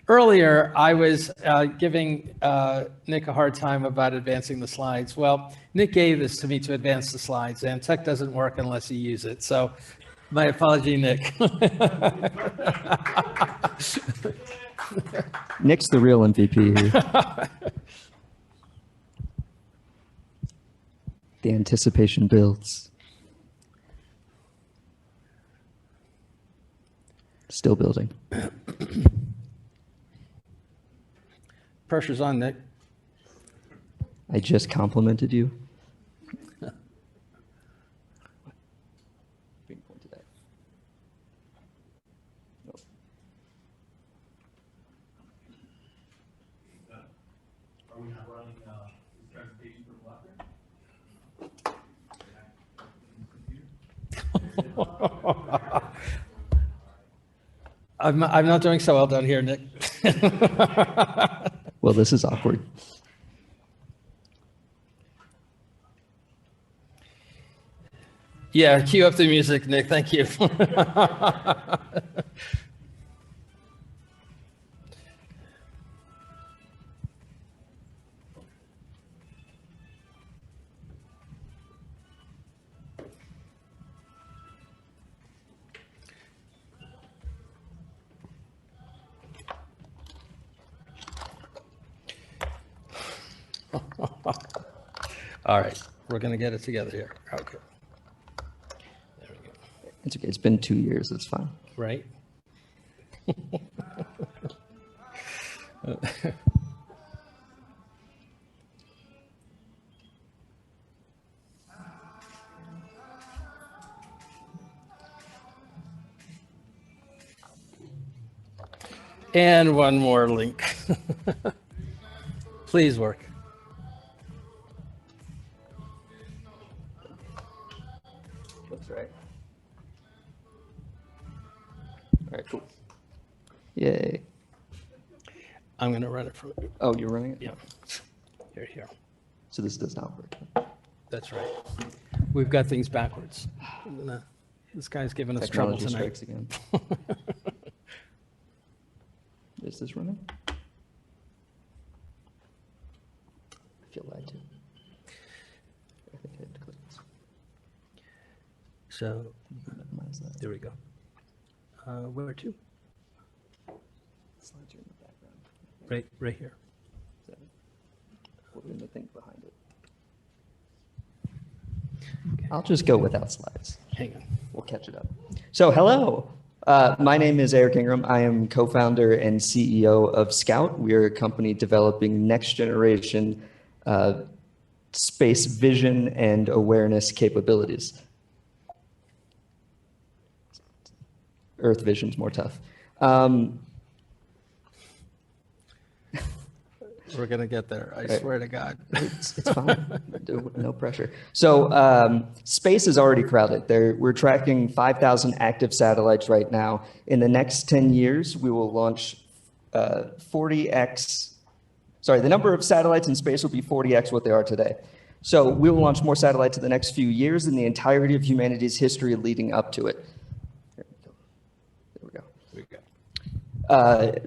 Earlier, I was giving Nick a hard time about advancing the slides. Well, Nick gave this to me to advance the slides, and tech doesn't work unless you use it. So my apology, Nick. Nick's the real MVP here. The anticipation builds. Still building. Pressure's on, Nick. I just complimented you. Being pointed at. Nope. Are we not running this presentation for Blackberry? I'm not doing so well down here, Nick. Well, this is awkward. Yeah, cue up the music, Nick. Thank you. All right, we're going to get it together here. Okay. There we go. It's okay. It's been 2 years. It's fine. Right? And one more link. Please work. Looks right. All right, cool. Yay. I'm going to run it from you. Oh, you're running it? Yeah. Here. So this does not work. That's right. We've got things backwards. This guy's giving us trouble Technology tonight. strikes again. Is this running? I feel lied to. I think I have to click this. So, Minimize that. there we go. Where to? Slides are in the background. Right here. Put in the thing behind it. I'll just go without slides. Hang on. We'll catch it up. So, hello. My name is Eric Ingram. I am co-founder and CEO of Scout. We are a company developing next generation space vision and awareness capabilities. Earth vision's more tough. We're going to get there. I swear to God. It's fine. No pressure. So space is already crowded. We're tracking 5,000 active satellites right now. In the next 10 years, we will launch 40x. Sorry, the number of satellites in space will be 40x what they are today. So we will launch more satellites in the next few years than the entirety of humanity's history leading up to it.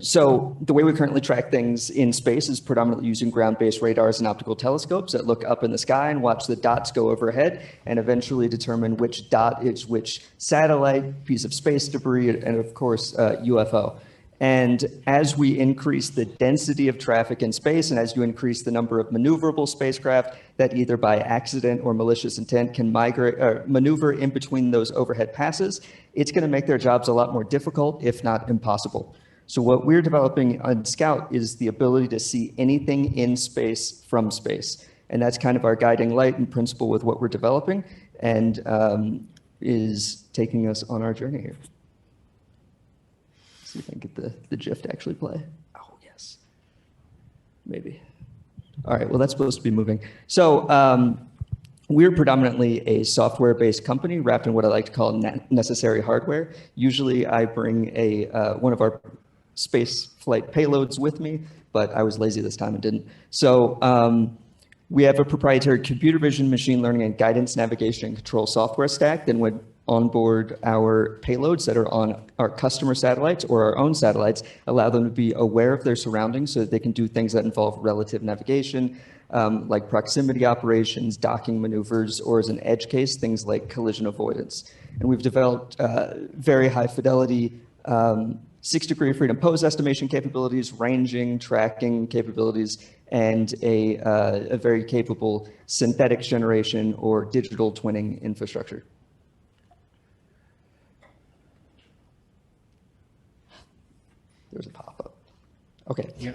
So the way we currently track things in space is predominantly using ground-based radars and optical telescopes that look up in the sky and watch the dots go overhead and eventually determine which dot is which satellite, piece of space debris, and of course, UFO. And as we increase the density of traffic in space and as you increase the number of maneuverable spacecraft that either by accident or malicious intent can maneuver in between those overhead passes, it's going to make their jobs a lot more difficult, if not impossible. So what we're developing on Scout is the ability to see anything in space from space. And that's kind of our guiding light and principle with what we're developing and is taking us on our journey here. See if I can get the GIF to actually play. Oh, yes. Maybe. All right, well, that's supposed to be moving. So we're predominantly a software-based company wrapped in what I like to call necessary hardware. Usually I bring one of our space flight payloads with me, but I was lazy this time and didn't. So we have a proprietary computer vision, machine learning, and guidance, navigation, and control software stack that would onboard our payloads that are on our customer satellites or our own satellites, allow them to be aware of their surroundings so that they can do things that involve relative navigation, like proximity operations, docking maneuvers, or as an edge case, things like collision avoidance. And we've developed very high fidelity 6-degree freedom pose estimation capabilities, ranging, tracking capabilities, and a very capable synthetic generation or digital twinning infrastructure. There's a pop-up. Okay. Yeah.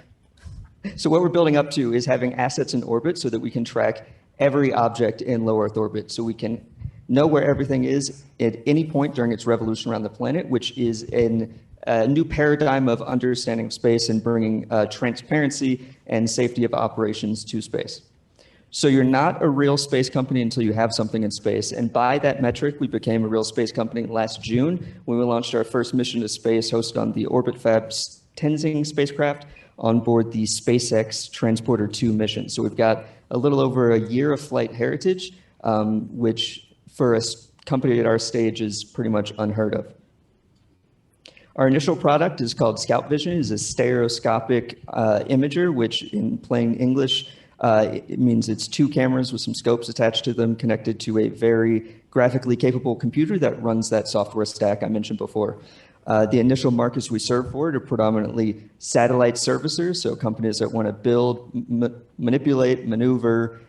So what we're building up to is having assets in orbit so that we can track every object in low Earth orbit, so we can know where everything is at any point during its revolution around the planet, which is a new paradigm of understanding space and bringing transparency and safety of operations to space. So you're not a real space company until you have something in space. And by that metric, we became a real space company last June when we launched our first mission to space hosted on the OrbitFab's Tenzing spacecraft on board the SpaceX Transporter 2 mission. So we've got a little over a year of flight heritage, which for a company at our stage is pretty much unheard of. Our initial product is called Scout Vision. It's a stereoscopic imager, which in plain English, it means it's 2 cameras with some scopes attached to them connected to a very graphically capable computer that runs that software stack I mentioned before. The initial markets we serve for it are predominantly satellite servicers, so companies that want to build, manipulate, maneuver,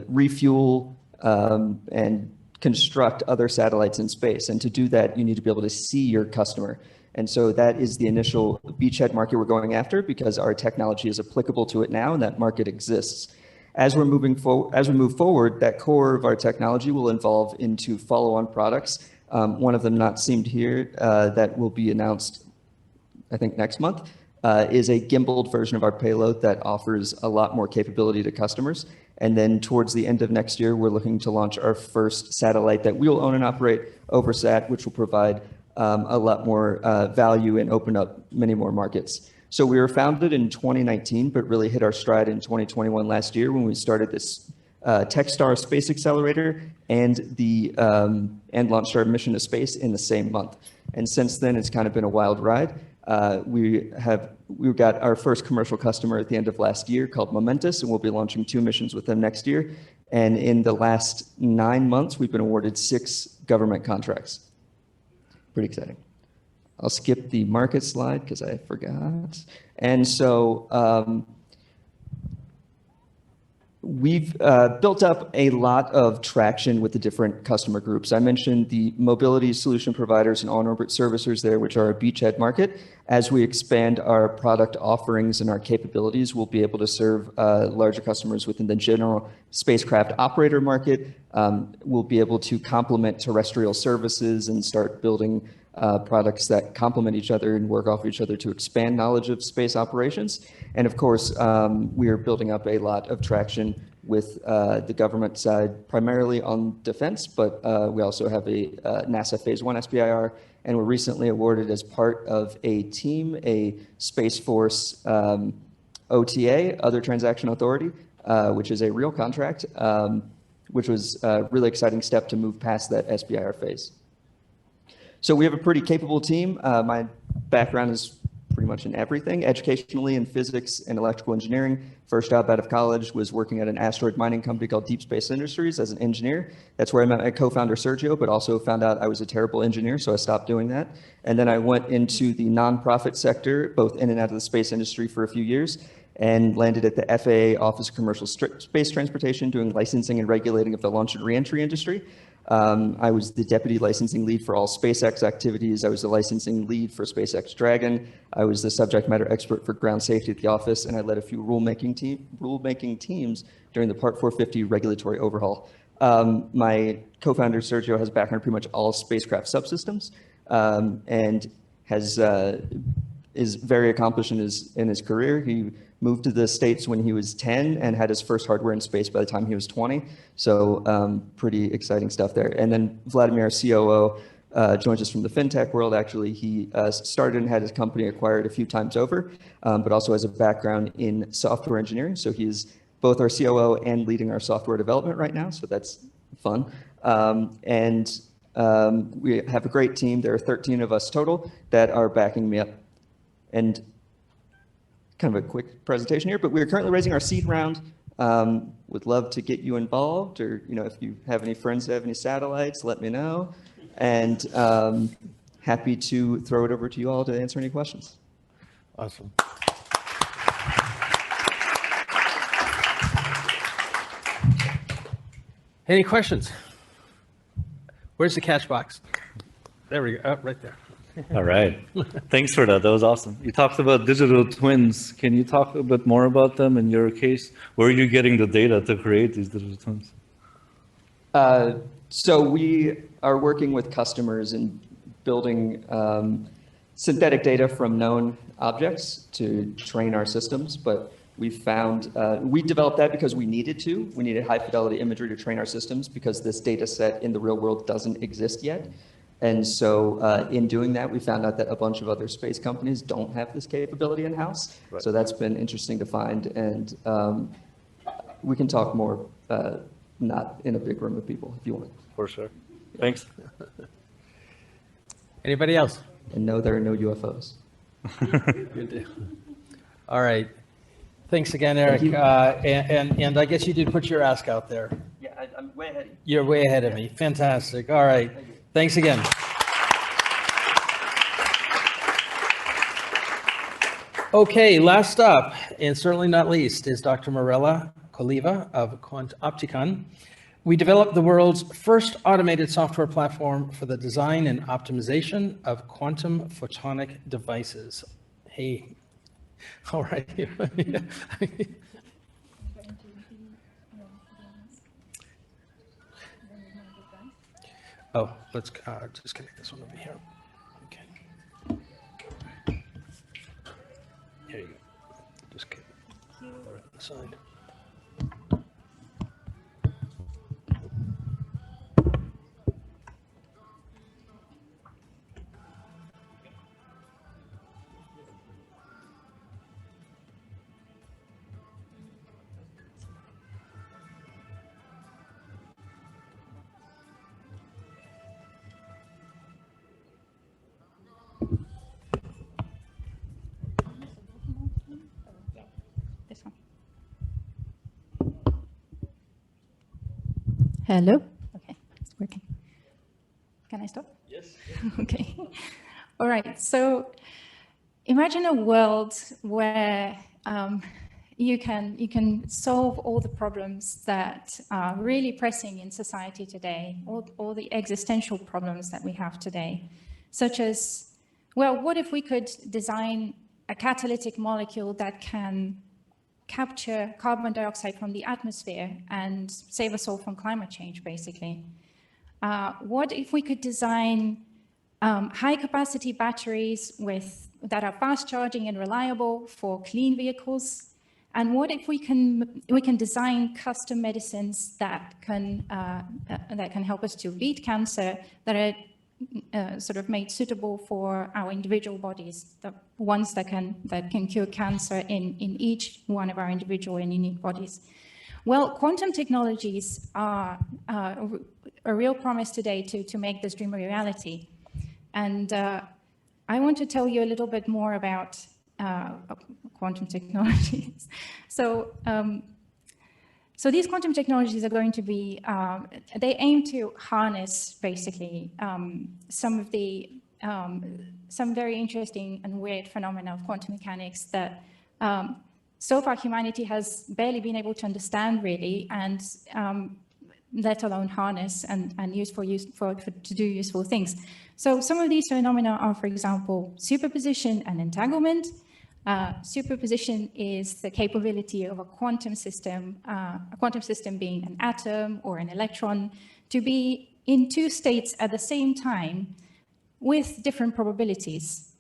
refuel, and construct other satellites in space. And to do that, you need to be able to see your customer. And so that is the initial beachhead market we're going after because our technology is applicable to it now and that market exists. As we move forward, that core of our technology will evolve into follow-on products. One of them not seemed here that will be announced I think next month, is a gimbaled version of our payload that offers a lot more capability to customers. And then towards the end of next year, we're looking to launch our first satellite that we will own and operate over sat, which will provide a lot more value and open up many more markets. So we were founded in 2019, but really hit our stride in 2021 last year when we started this Techstar Space Accelerator and launched our mission to space in the same month. And since then, it's kind of been a wild ride. We got our first commercial customer at the end of last year called Momentous, and we'll be launching 2 missions with them next year. And in the last 9 months, we've been awarded 6 government contracts. Pretty exciting. I'll skip the market slide because I forgot. And so we've built up a lot of traction with the different customer groups. I mentioned the mobility solution providers and on-orbit servicers there, which are a beachhead market. As we expand our product offerings and our capabilities, we'll be able to serve larger customers within the general spacecraft operator market. We'll be able to complement terrestrial services and start building products that complement each other and work off each other to expand knowledge of space operations. And of course, we are building up a lot of traction with the government side, primarily on defense, but we also have a NASA Phase 1 SBIR, and we're recently awarded as part of a team, a Space Force OTA, Other Transaction Authority, which is a real contract, which was a really exciting step to move past that SBIR phase. So we have a pretty capable team. My background is pretty much in everything, educationally in physics and electrical engineering. First job out of college was working at an asteroid mining company called Deep Space Industries as an engineer. That's where I met my co-founder Sergio, but also found out I was a terrible engineer, so I stopped doing that. And then I went into the nonprofit sector, both in and out of the space industry for a few years, and landed at the FAA Office of Commercial Space Transportation doing licensing and regulating of the launch and reentry industry. I was the deputy licensing lead for all SpaceX activities. I was the licensing lead for SpaceX Dragon. I was the subject matter expert for ground safety at the office, and I led a few rulemaking teams during the Part 450 regulatory overhaul. My co-founder Sergio has a background in pretty much all spacecraft subsystems, and is very accomplished in his career. He moved to the States when he was 10 and had his first hardware in space by the time he was 20. So pretty exciting stuff there. And then Vladimir, our COO, joins us from the fintech world. Actually, he started and had his company acquired a few times over, but also has a background in software engineering. So he's both our COO and leading our software development right now. So that's fun. We have a great team. There are 13 of us total that are backing me up. And kind of a quick presentation here, but we're currently raising our seed round. Would love to get you involved, or if you have any friends that have any satellites, let me know. And happy to throw it over to you all to answer any questions. Awesome. Any questions? Where's the catch box? There we go. Oh, right there. All right. Thanks for that. That was awesome. You talked about digital twins. Can you talk a bit more about them in your case? Where are you getting the data to create these digital twins? So we are working with customers in building synthetic data from known objects to train our systems, but we found, we developed that because we needed to. We needed high fidelity imagery to train our systems because this data set in the real world doesn't exist yet. And so in doing that, we found out that a bunch of other space companies don't have this capability in-house. Right. So that's been interesting to find. And we can talk more, not in a big room of people, if you want. For sure. Thanks. Anybody else? And no, there are no UFOs. Good deal. All right. Thanks again, Eric. Thank you. And I guess you did put your ask out there. Yeah, I'm way ahead of you. You're way ahead of me. Fantastic. All right. Thanks again. Okay, last up, and certainly not least, is Dr. Mirella Koliva of Opticon. We developed the world's first automated software platform for the design and optimization of quantum photonic devices. Hey, all right. Oh, let's just connect this one over here. Okay. outside. This one. Hello? Okay, it's working. Can I stop? Yes. Okay. All right. So imagine a world where you can solve all the problems that are really pressing in society today, all the existential problems that we have today, such as, well, what if we could design a catalytic molecule that can capture carbon dioxide from the atmosphere and save us all from climate change, basically? What if we could design high-capacity batteries that are fast charging and reliable for clean vehicles? And what if we can design custom medicines that can help us to beat cancer, that are sort of made suitable for our individual bodies, the ones that can cure cancer in each one of our individual and unique bodies? Well, quantum technologies are a real promise today to make this dream a reality. And I want to tell you a little bit more about quantum technologies. So these quantum technologies are going to be, they aim to harness basically some very interesting and weird phenomena of quantum mechanics that so far humanity has barely been able to understand really, and let alone harness and use to do useful things. So some of these phenomena are, for example, superposition and entanglement. Superposition is the capability of a quantum system being an atom or an electron, to be in two states at the same time with different probabilities.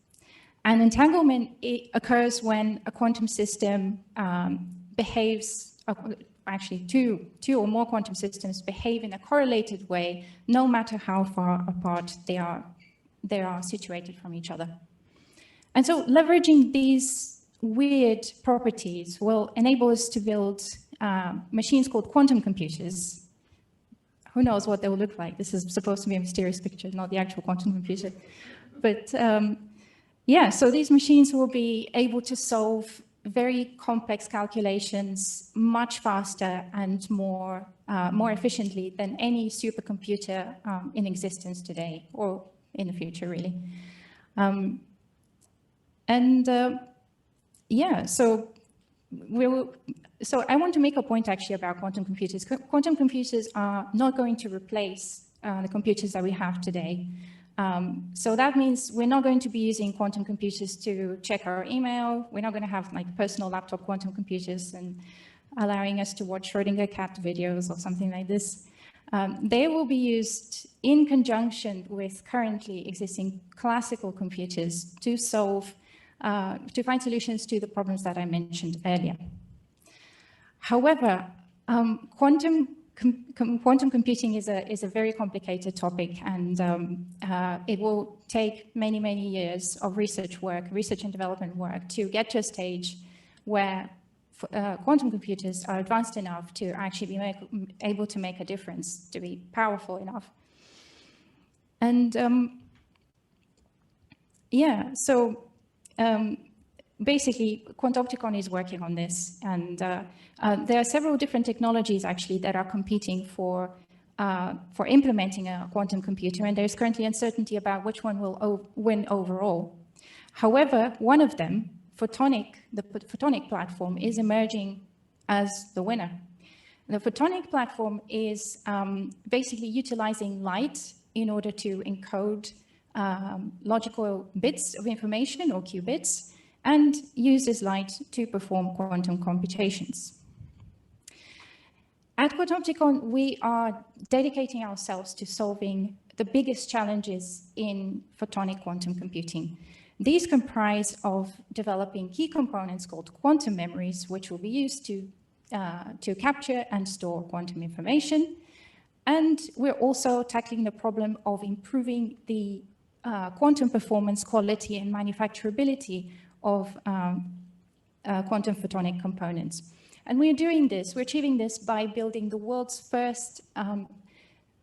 And entanglement occurs when a quantum system behaves, actually two or more quantum systems behave in a correlated way, no matter how far apart they are situated from each other. And so leveraging these weird properties will enable us to build machines called quantum computers. Who knows what they will look like? This is supposed to be a mysterious picture, not the actual quantum computer. But yeah, so these machines will be able to solve very complex calculations much faster and more efficiently than any supercomputer in existence today or in the future, really. Yeah, so I want to make a point actually about quantum computers. Quantum computers are not going to replace the computers that we have today. So that means we're not going to be using quantum computers to check our email. We're not going to have like personal laptop quantum computers and allowing us to watch Schrödinger cat videos or something like this. They will be used in conjunction with currently existing classical computers to find solutions to the problems that I mentioned earlier. However, quantum computing is a very complicated topic, and it will take many, many years of research and development work to get to a stage where quantum computers are advanced enough to actually be able to make a difference, to be powerful enough. And yeah, so basically, Quantopticon is working on this, and there are several different technologies actually that are competing for implementing a quantum computer, and there's currently uncertainty about which one will win overall. However, one of them, the photonic platform, is emerging as the winner. The photonic platform is basically utilizing light in order to encode logical bits of information, or qubits, and uses light to perform quantum computations. At Quantopticon, we are dedicating ourselves to solving the biggest challenges in photonic quantum computing. These comprise of developing key components called quantum memories, which will be used to capture and store quantum information. And we're also tackling the problem of improving the quantum performance, quality, and manufacturability of quantum photonic components. And we're doing this, we're achieving this by building the world's first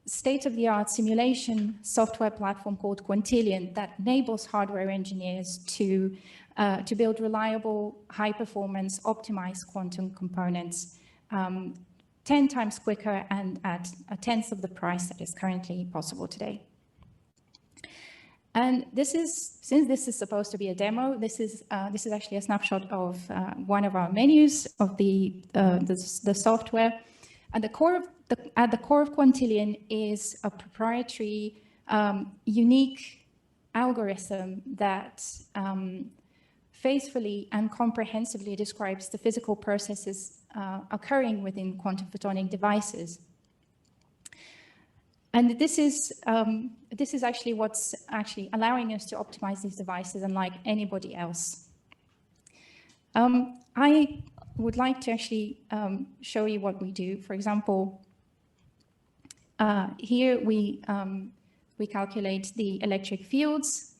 state-of-the-art simulation software platform called Quantillion that enables hardware engineers to build reliable, high-performance, optimized quantum components 10 times quicker and at a tenth of the price that is currently possible today. And since this is supposed to be a demo, this is actually a snapshot of one of our menus of the software. At the core of Quantillion is a proprietary, unique algorithm that faithfully and comprehensively describes the physical processes occurring within quantum photonic devices. And this is actually what's actually allowing us to optimize these devices unlike anybody else. I would like to actually show you what we do. For example, here we calculate the electric fields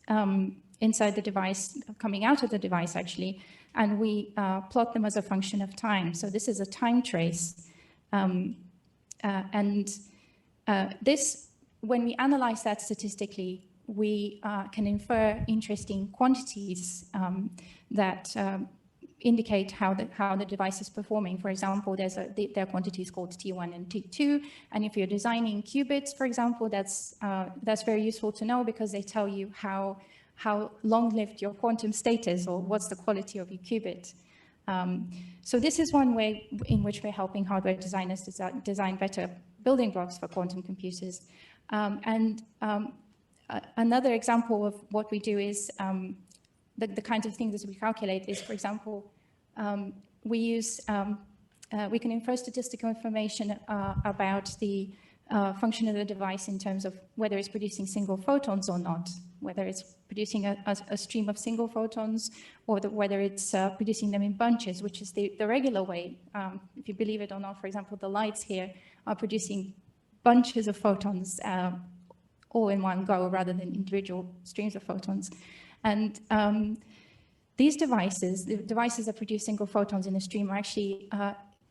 inside the device, coming out of the device actually, and we plot them as a function of time. So this is a time trace. This, when we analyze that statistically, we can infer interesting quantities that indicate how the device is performing. For example, there are quantities called T1 and T2, and if you're designing qubits, for example, that's very useful to know because they tell you how long-lived your quantum state is or what's the quality of your qubit. So this is one way in which we're helping hardware designers design better building blocks for quantum computers. Another example of what we do is the kinds of things that we calculate is, for example, we can infer statistical information about the function of the device in terms of whether it's producing single photons or not, whether it's producing a stream of single photons or whether it's producing them in bunches, which is the regular way. If you believe it or not, for example, the lights here are producing bunches of photons all in one go rather than individual streams of photons. And these devices, the devices that produce single photons in a stream, are actually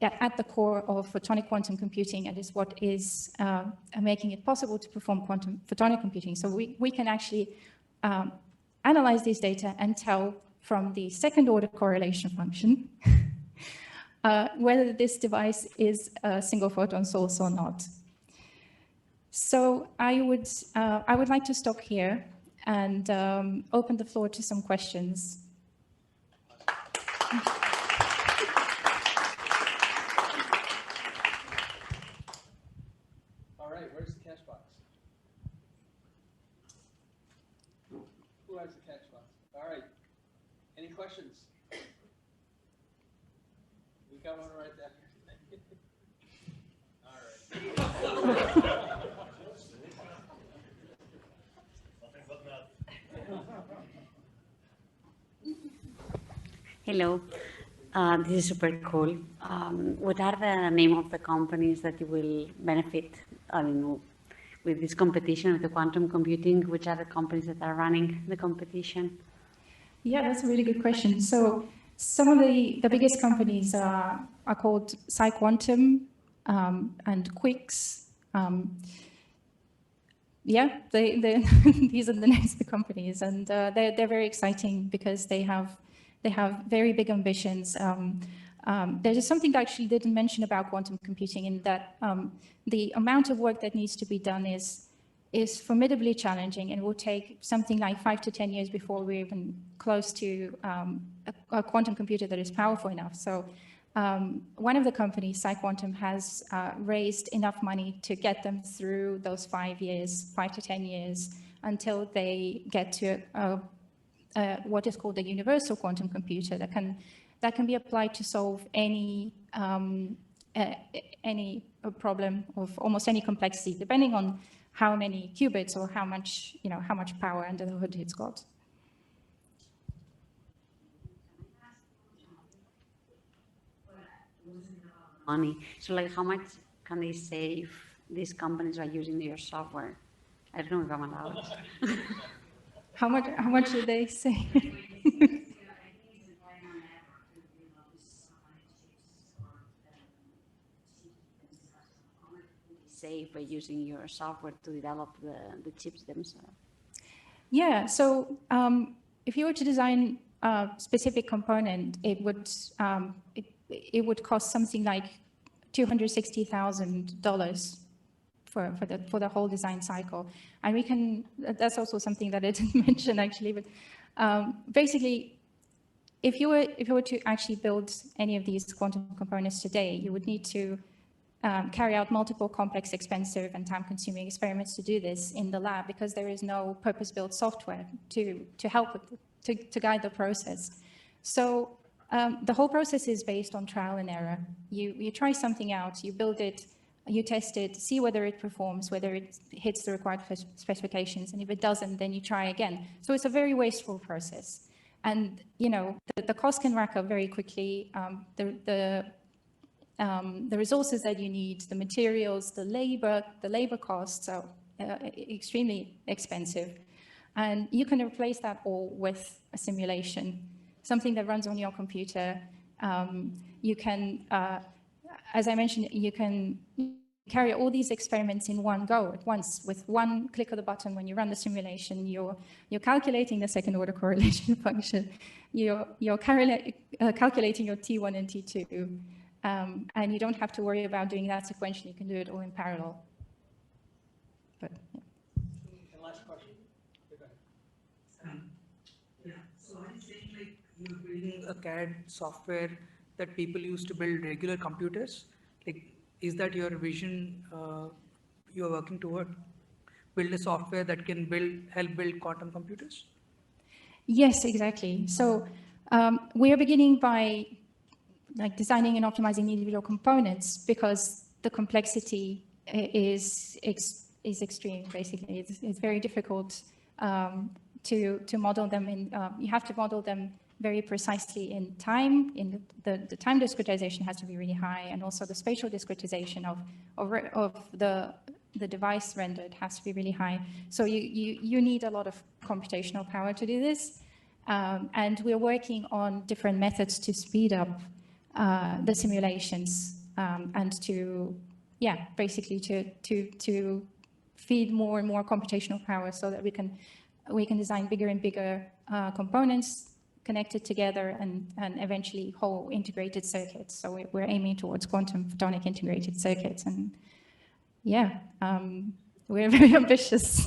at the core of photonic quantum computing, and is what is making it possible to perform quantum photonic computing. So we can actually analyze these data and tell from the second order correlation function whether this device is a single photon source or not. So I would like to stop here and open the floor to some questions. All right, where's the catch box? Who has the catch box? All right, any questions? We got one right there. All right. Hello, this is super cool. What are the name of the companies that you will benefit with this competition with the quantum computing? Which are the companies that are running the competition? Yeah, that's a really good question. So some of the biggest companies are called PsiQuantum and Quix. Yeah, these are the names of the companies, and they're very exciting because they have very big ambitions. There's something that I actually didn't mention about quantum computing, in that the amount of work that needs to be done is formidably challenging, and will take something like 5 to 10 years before we're even close to a quantum computer that is powerful enough. So one of the companies, PsiQuantum, has raised enough money to get them through those 5 to 10 years, until they get to what is called a universal quantum computer that can be applied to solve any problem of almost any complexity, depending on how many qubits or how much, how much power under the hood it's got. Money. So like how much can they save, these companies, by using your software? I don't know if I'm allowed. How much do they say? Save by using your software to develop the chips themselves? Yeah, so if you were to design a specific component, it would cost something like $260,000 for the whole design cycle. And we can, that's also something that I didn't mention actually, but basically, if you were to actually build any of these quantum components today, you would need to carry out multiple complex, expensive, and time-consuming experiments to do this in the lab, because there is no purpose-built software to help with, to guide the process. So the whole process is based on trial and error. You try something out, you build it, you test it, see whether it performs, whether it hits the required specifications, and if it doesn't, then you try again. So it's a very wasteful process. And the cost can rack up very quickly. The resources that you need, the materials, the labor costs are extremely expensive. And you can replace that all with a simulation, something that runs on your computer. You can, as I mentioned, you can carry all these experiments in one go at once. With one click of the button when you run the simulation, you're calculating the second order correlation function. You're calculating your T1 and T2. And you don't have to worry about doing that sequentially. You can do it all in parallel. But, yeah. And last question. Yeah, so are you saying like you're building a CAD software that people use to build regular computers? Like, is that your vision you're working toward? Build a software that can help build quantum computers? Yes, exactly. So we are beginning by designing and optimizing individual components, because the complexity is extreme. Basically, it's very difficult to model them in. You have to model them very precisely in time. In the time discretization has to be really high, and also the spatial discretization of the device rendered has to be really high. So you need a lot of computational power to do this, and we're working on different methods to speed up the simulations and to basically to feed more and more computational power, so that we can design bigger and bigger components connected together and eventually whole integrated circuits. So we're aiming towards quantum photonic integrated circuits, and we're very ambitious.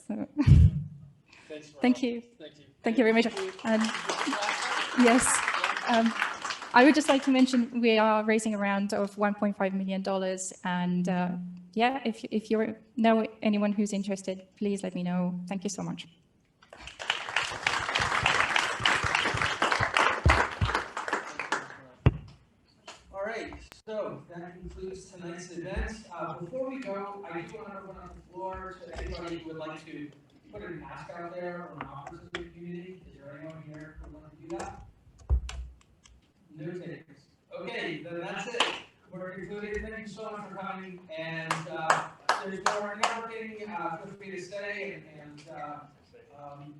So, thank you. Thank you very much. And yes. I would just like to mention we are raising a round of $1.5 million, and if you know anyone who's interested, please let me know. Thank you so much. All right, so that concludes tonight's event. Before we go, I do want to open up the floor to anybody who would like to put an ask out there or an offer to the community. Is there anyone here who would like to do that? No takers. Okay, then that's it. We're concluded. Thank you so much for coming. And there's more networking. Feel free to stay, and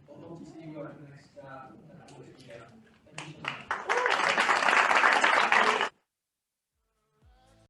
we'll hope to see you at the next